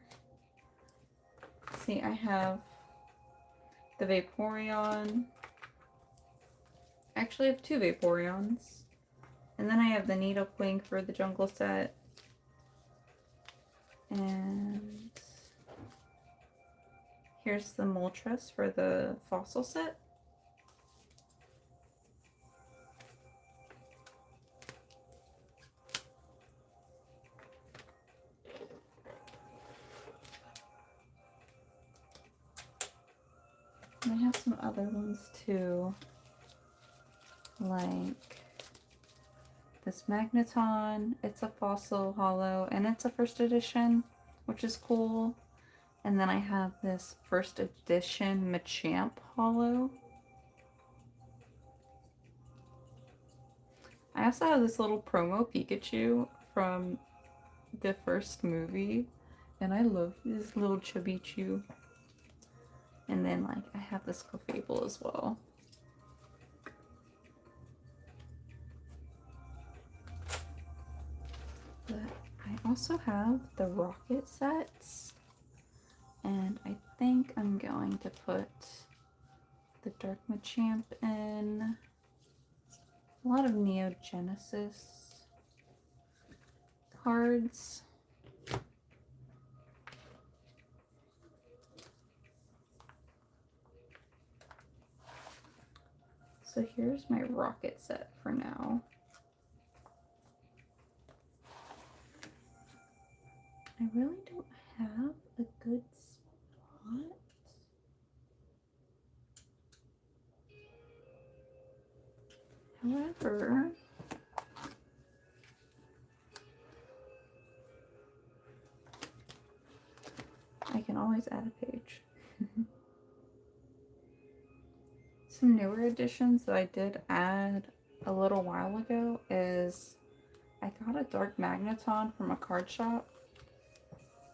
See, I have the Vaporeon. Actually, I have two Vaporeons. And then I have the Nidoqueen for the jungle set. And here's the Moltres for the fossil set. And I have some other ones too, like this Magneton. It's a fossil hollow and it's a first edition, which is cool. And then I have this first edition Machamp hollow. I also have this little promo Pikachu from the first movie, and I love this little chubby chew. And then, like, I have this Clefable as well. But I also have the Rocket sets, and I think I'm going to put the Dark Machamp in. A lot of Neo Genesis cards. So here's my Rocket set for now. I really don't have a good spot. However, I can always add a page. Some newer additions that I did add a little while ago is I got a Dark Magneton from a card shop.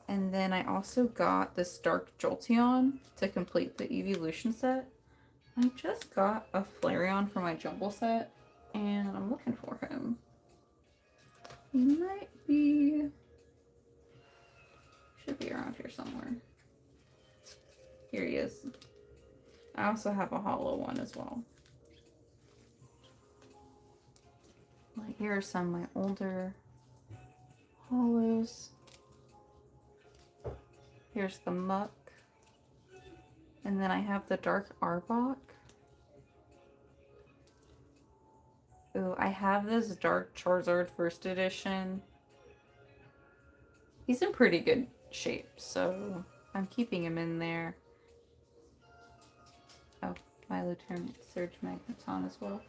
And then I also got this Dark Jolteon to complete the Evolution set. I just got a Flareon for my Jumble set, and I'm looking for him. He might be... should be around here somewhere. Here he is. I also have a hollow one as well. Like, here are some of my older hollows. Here's the Muck. And then I have the Dark Arbok. Ooh, I have this Dark Charizard first edition. He's in pretty good shape, so I'm keeping him in there. Oh, my Lieutenant Surge Magneton as well.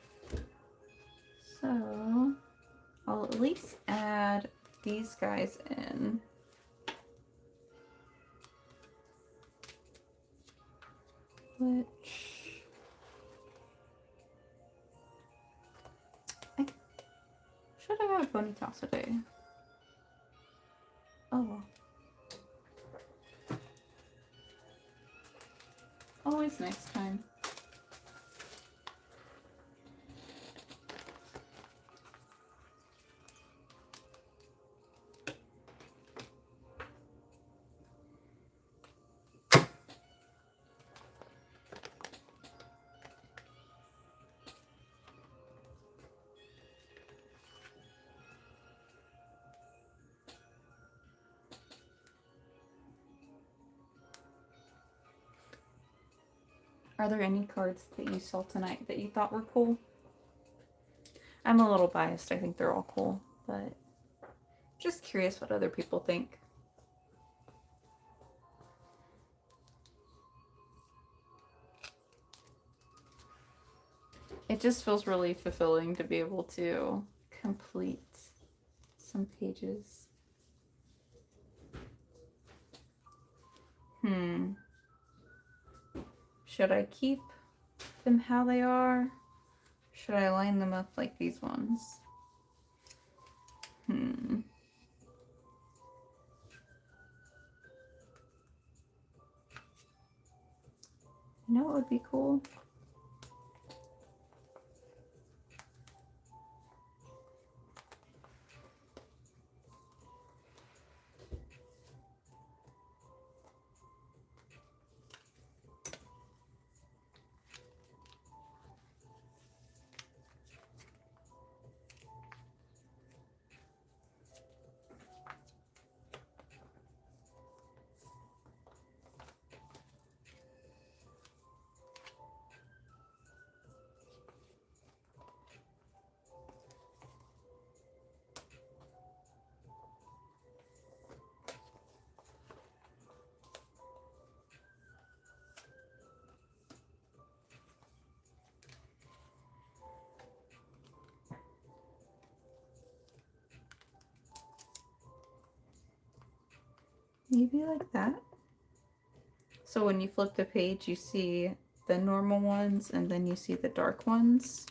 So I'll at least add these guys in. Which should I have a ponytail today? Oh well. Always next time. Are there any cards that you saw tonight that you thought were cool? I'm a little biased. I think they're all cool, but just curious what other people think. It just feels really fulfilling to be able to complete some pages. Should I keep them how they are? Should I line them up like these ones? You know what would be cool? Maybe like that. So when you flip the page, you see the normal ones and then you see the dark ones.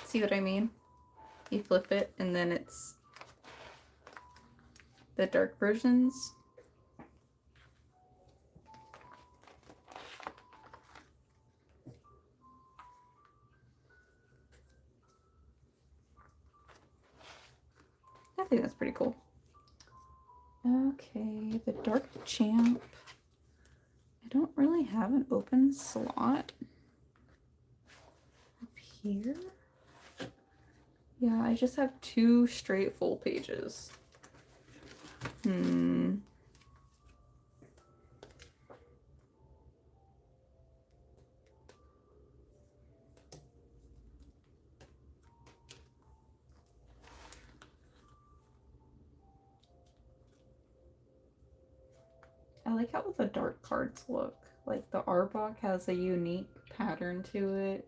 See what I mean? You flip it and then it's the dark versions. I think that's pretty cool. Okay, the Dark Champ. I don't really have an open slot up here. Yeah, I just have 2 straight full pages. I like how the dark cards look. Like the Arbok has a unique pattern to it.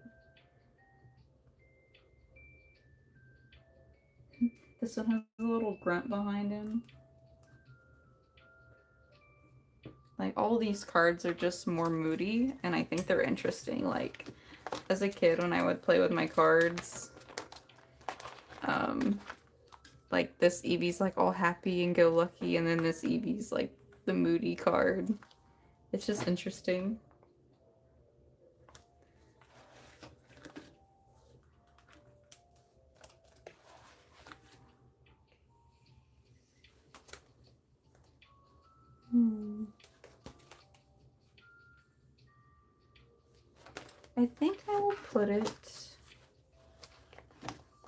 This one has a little grunt behind him. Like all these cards are just more moody and I think they're interesting. Like as a kid when I would play with my cards, like this Eevee's like all happy and go lucky and then this Eevee's like the moody card. It's just interesting. I think I will put it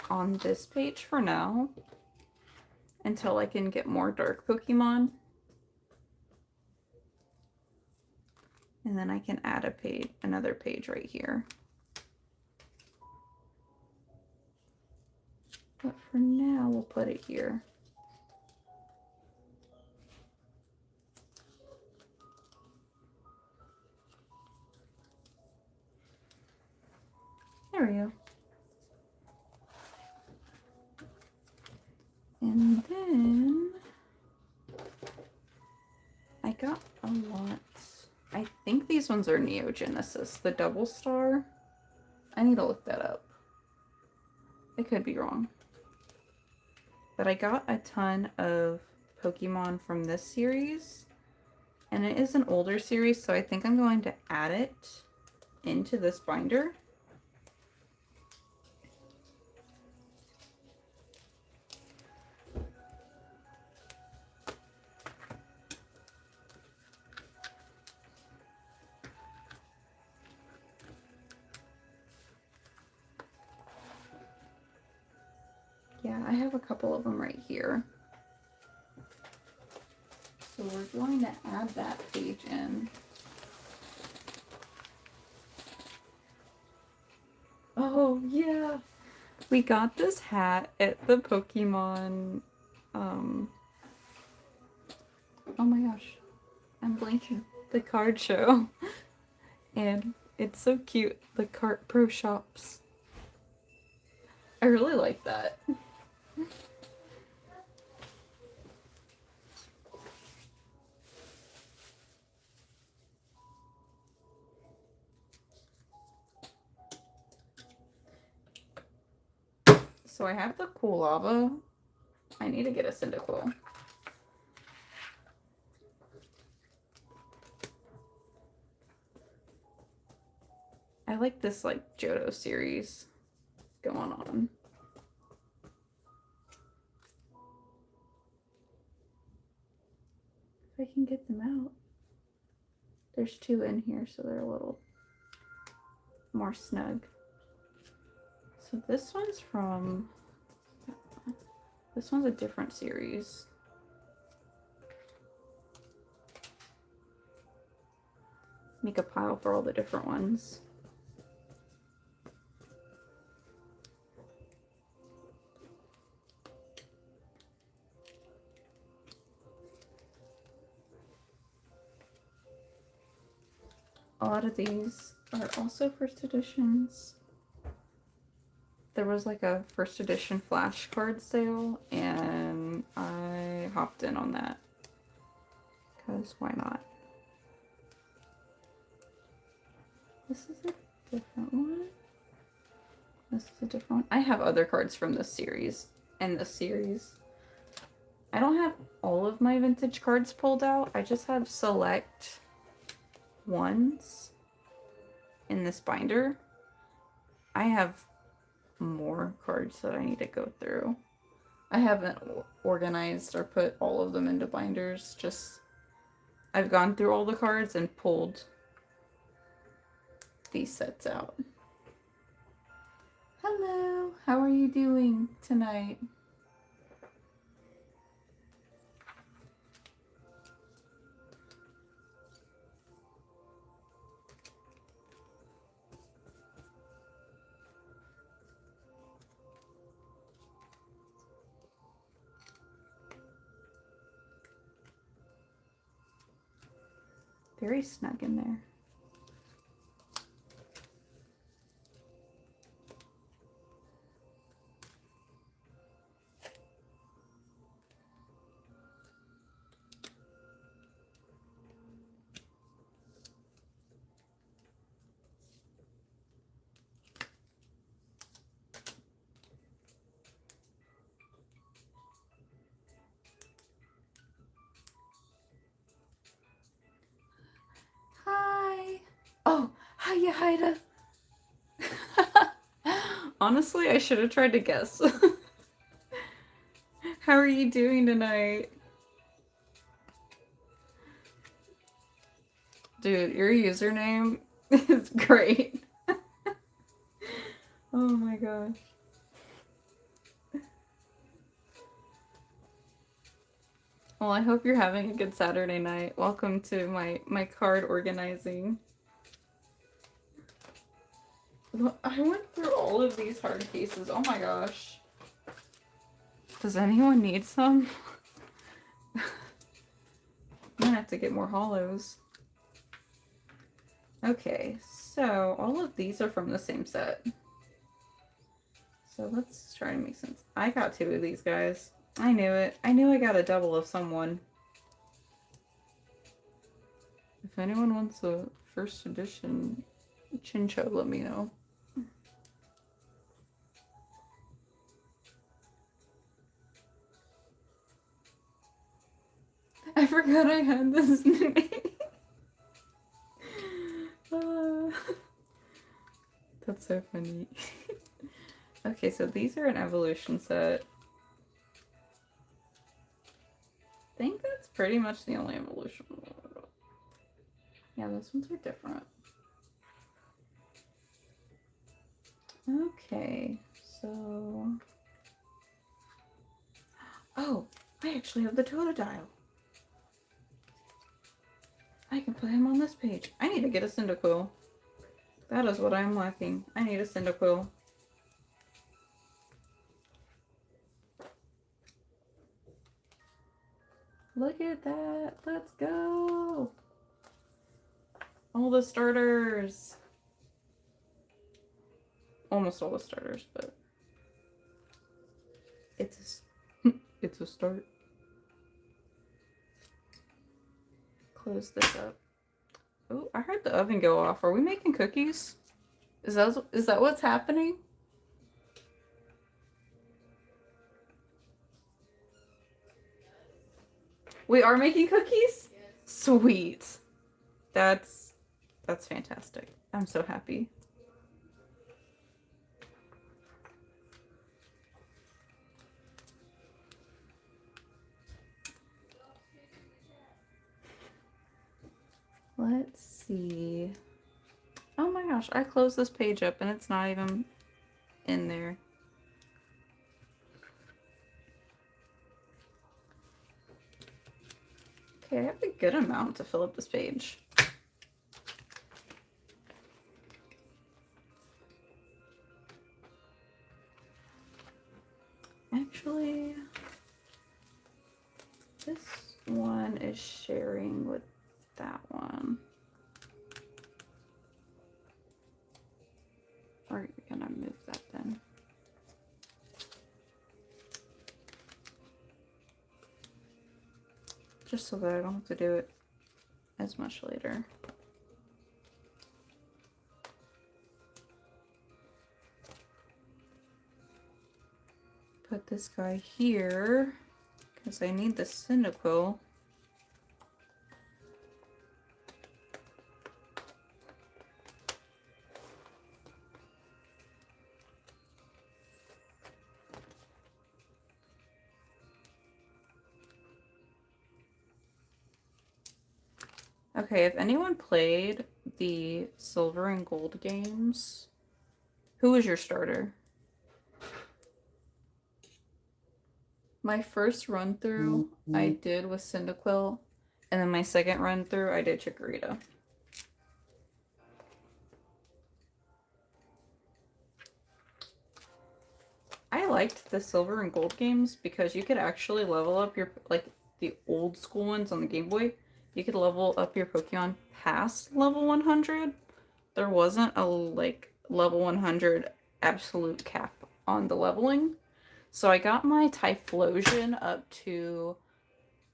on this page for now until I can get more dark Pokemon. And then I can add a page, another page right here. But for now, we'll put it here. There we go. And then I got a lot. I think these ones are Neogenesis, the double star. I need to look that up. I could be wrong. But I got a ton of Pokemon from this series. And it is an older series, so I think I'm going to add it into this binder. Yeah, I have a couple of them right here. So we're going to add that page in. Oh, yeah. We got this hat at the Pokemon, um, oh my gosh, I'm blanking. The card show. And it's so cute, the Cart Pro shops. I really like that. So I have the Cool Lava. I need to get a Cyndaquil. I like this like Johto series going on. If I can get them out. There's 2 in here, so they're a little more snug. So this one's from, this one's a different series. Make a pile for all the different ones. A lot of these are also first editions. There was like a first edition flashcard sale, and I hopped in on that. Because why not? This is a different one. This is a different one. I have other cards from this series and this series. I don't have all of my vintage cards pulled out. I just have select ones in this binder. I have more cards that I need to go through. I haven't organized or put all of them into binders. Just I've gone through all the cards and pulled these sets out. Hello, how are you doing tonight? Very snug in there. Hi. Oh, hiya, Haida. Honestly, I should have tried to guess. How are you doing tonight? Dude, your username is great. Oh my gosh. Well, I hope you're having a good Saturday night. Welcome to my card organizing. I went through all of these hard cases. Oh my gosh. Does anyone need some? I'm gonna have to get more hollows. Okay, so all of these are from the same set. So let's try to make sense. I got 2 of these guys. I knew it. I knew I got a double of someone. If anyone wants a first edition Chincho, let me know. I forgot I had this name. That's so funny. Okay, so these are an evolution set. I think that's pretty much the only evolution. Yeah, those ones are different. Okay, so... Oh, I actually have the Totodile. I can put him on this page. I need to get a Cyndaquil. That is what I'm lacking. I need a Cyndaquil. Look at that. Let's go. All the starters. Almost all the starters, but it's it's a start. Close this up. Oh, I heard the oven go off. Are we making cookies? Is that what's happening? We are making cookies? Yes. Sweet. That's fantastic. I'm so happy. Let's see. Oh my gosh, I closed this page up and it's not even in there. Okay, I have a good amount to fill up this page. Actually, this one is sharing with that one. Or you're gonna move that then. Just so that I don't have to do it as much later. Put this guy here because I need the Cyndaquil. Okay, if anyone played the Silver and Gold games, who was your starter? My first run through I did with Cyndaquil, and then my second run through I did Chikorita. I liked the Silver and Gold games because you could actually level up your, like the old school ones on the Game Boy, you could level up your Pokemon past level 100. There wasn't a like level 100 absolute cap on the leveling. So I got my Typhlosion up to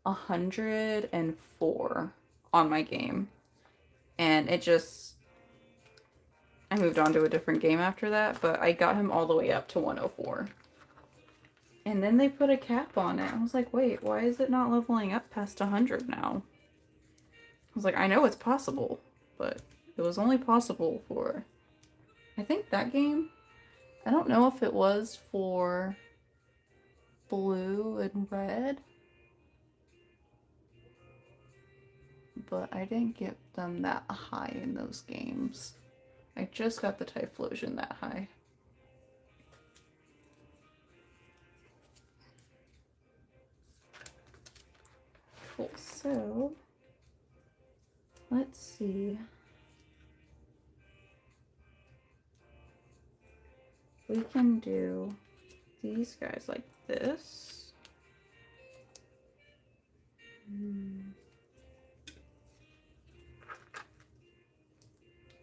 104 on my game. And it just, I moved on to a different game after that, but I got him all the way up to 104. And then they put a cap on it. I was like, wait, why is it not leveling up past 100 now? I was like, I know it's possible, but it was only possible for, I think that game. I don't know if it was for blue and red, but I didn't get them that high in those games. I just got the Typhlosion that high. Cool, so let's see. We can do these guys like this.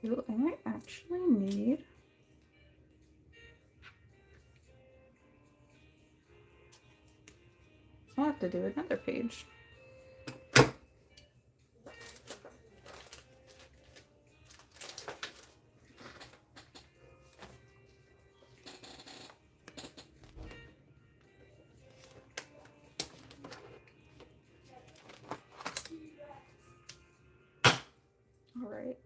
Ooh, I might actually need I'll have to do another page. Alright.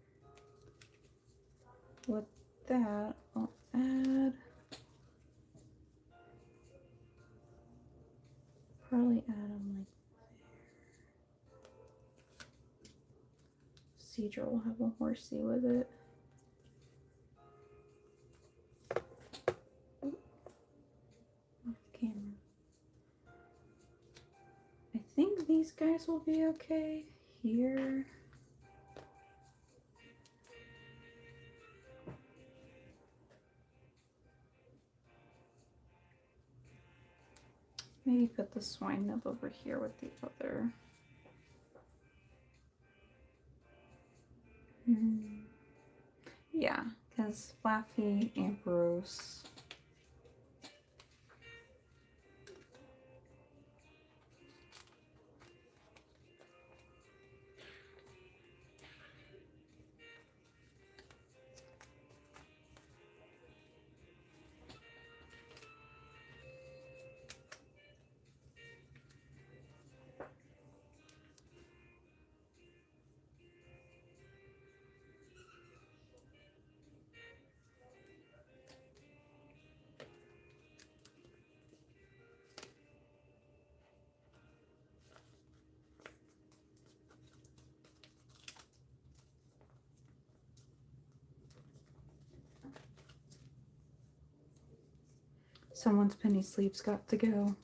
With that, I'll add probably add them like Cedra will have a horsey with it. Off camera. I think these guys will be okay here. Maybe put the swine nub over here with the other. Yeah, because Flaffy, Ambrose. Someone's penny sleeves got to go.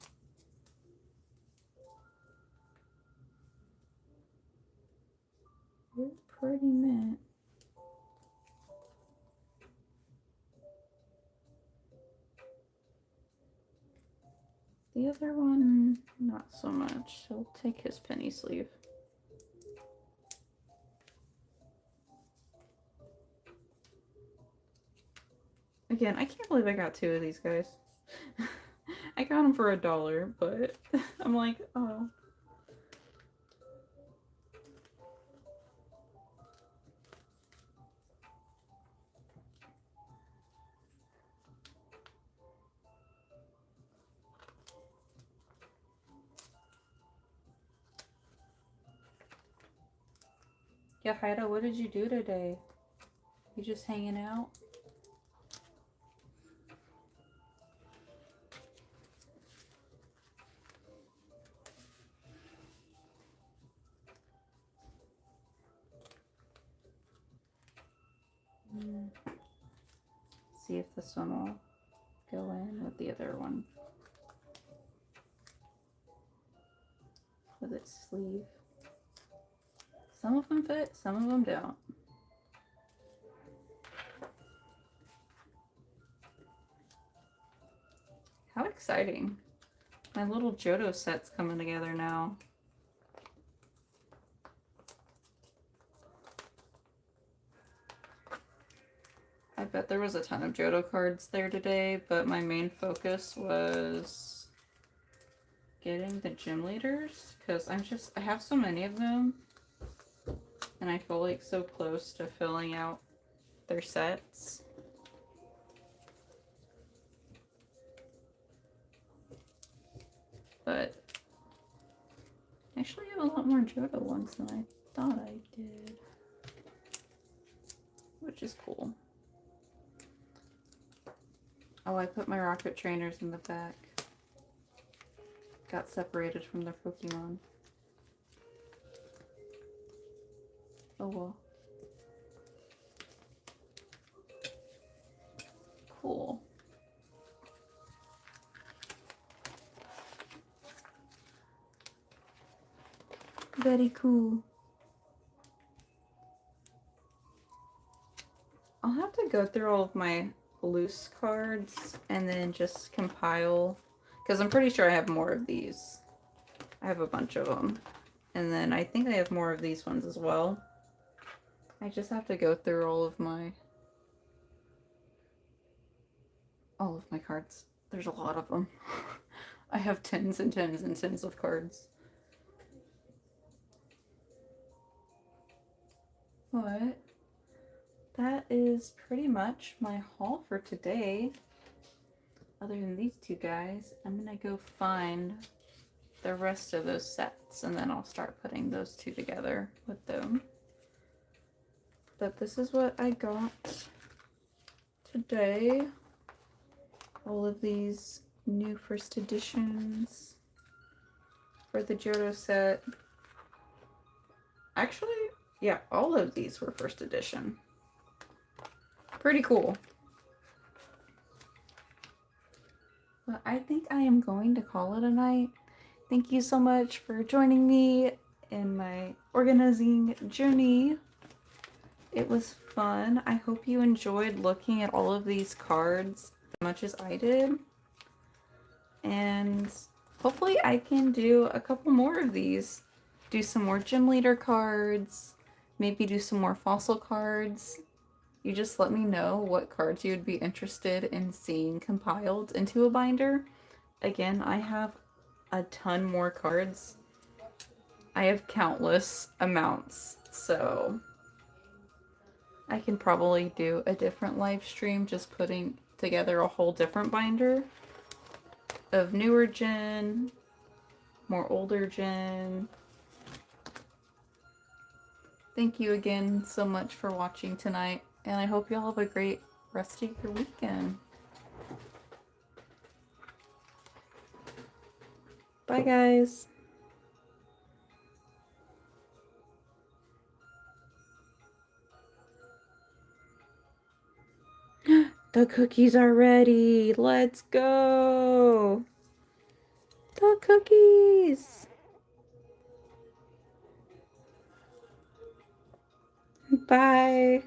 We're pretty mint. The other one, not so much. He'll take his penny sleeve. Again, I can't believe I got 2 of these guys. I got them for $1, but I'm like, oh. Yeah, Haida, what did you do today? You just hanging out? See if this one will go in with the other one. With its sleeve. Some of them fit, some of them don't. How exciting. My little Johto set's coming together now. I bet there was a ton of Johto cards there today, but my main focus was getting the gym leaders, because I have so many of them, and I feel like so close to filling out their sets. But I actually have a lot more Johto ones than I thought I did, which is cool. Oh, I put my rocket trainers in the back. Got separated from their Pokemon. Oh well. Cool. Very cool. I'll have to go through all of my loose cards and then just compile, because I'm pretty sure I have more of these. I have a bunch of them. And then I think I have more of these ones as well. I just have to go through all of my cards. There's a lot of them. I have tens and tens and tens of cards. But that is pretty much my haul for today. Other than these 2 guys, I'm gonna go find the rest of those sets and then I'll start putting those 2 together with them. But this is what I got today. All of these new first editions for the Johto set. Actually, yeah, all of these were first edition. Pretty cool. But I think I am going to call it a night. Thank you so much for joining me in my organizing journey. It was fun. I hope you enjoyed looking at all of these cards as much as I did. And hopefully I can do a couple more of these. Do some more gym leader cards. maybe do some more fossil cards. You just let me know what cards you would be interested in seeing compiled into a binder. Again, I have a ton more cards. I have countless amounts, so I can probably do a different live stream just putting together a whole different binder of newer gen, more older gen. Thank you again so much for watching tonight, and I hope you all have a great rest of your weekend. Bye, guys. The cookies are ready. Let's go. The cookies. Bye.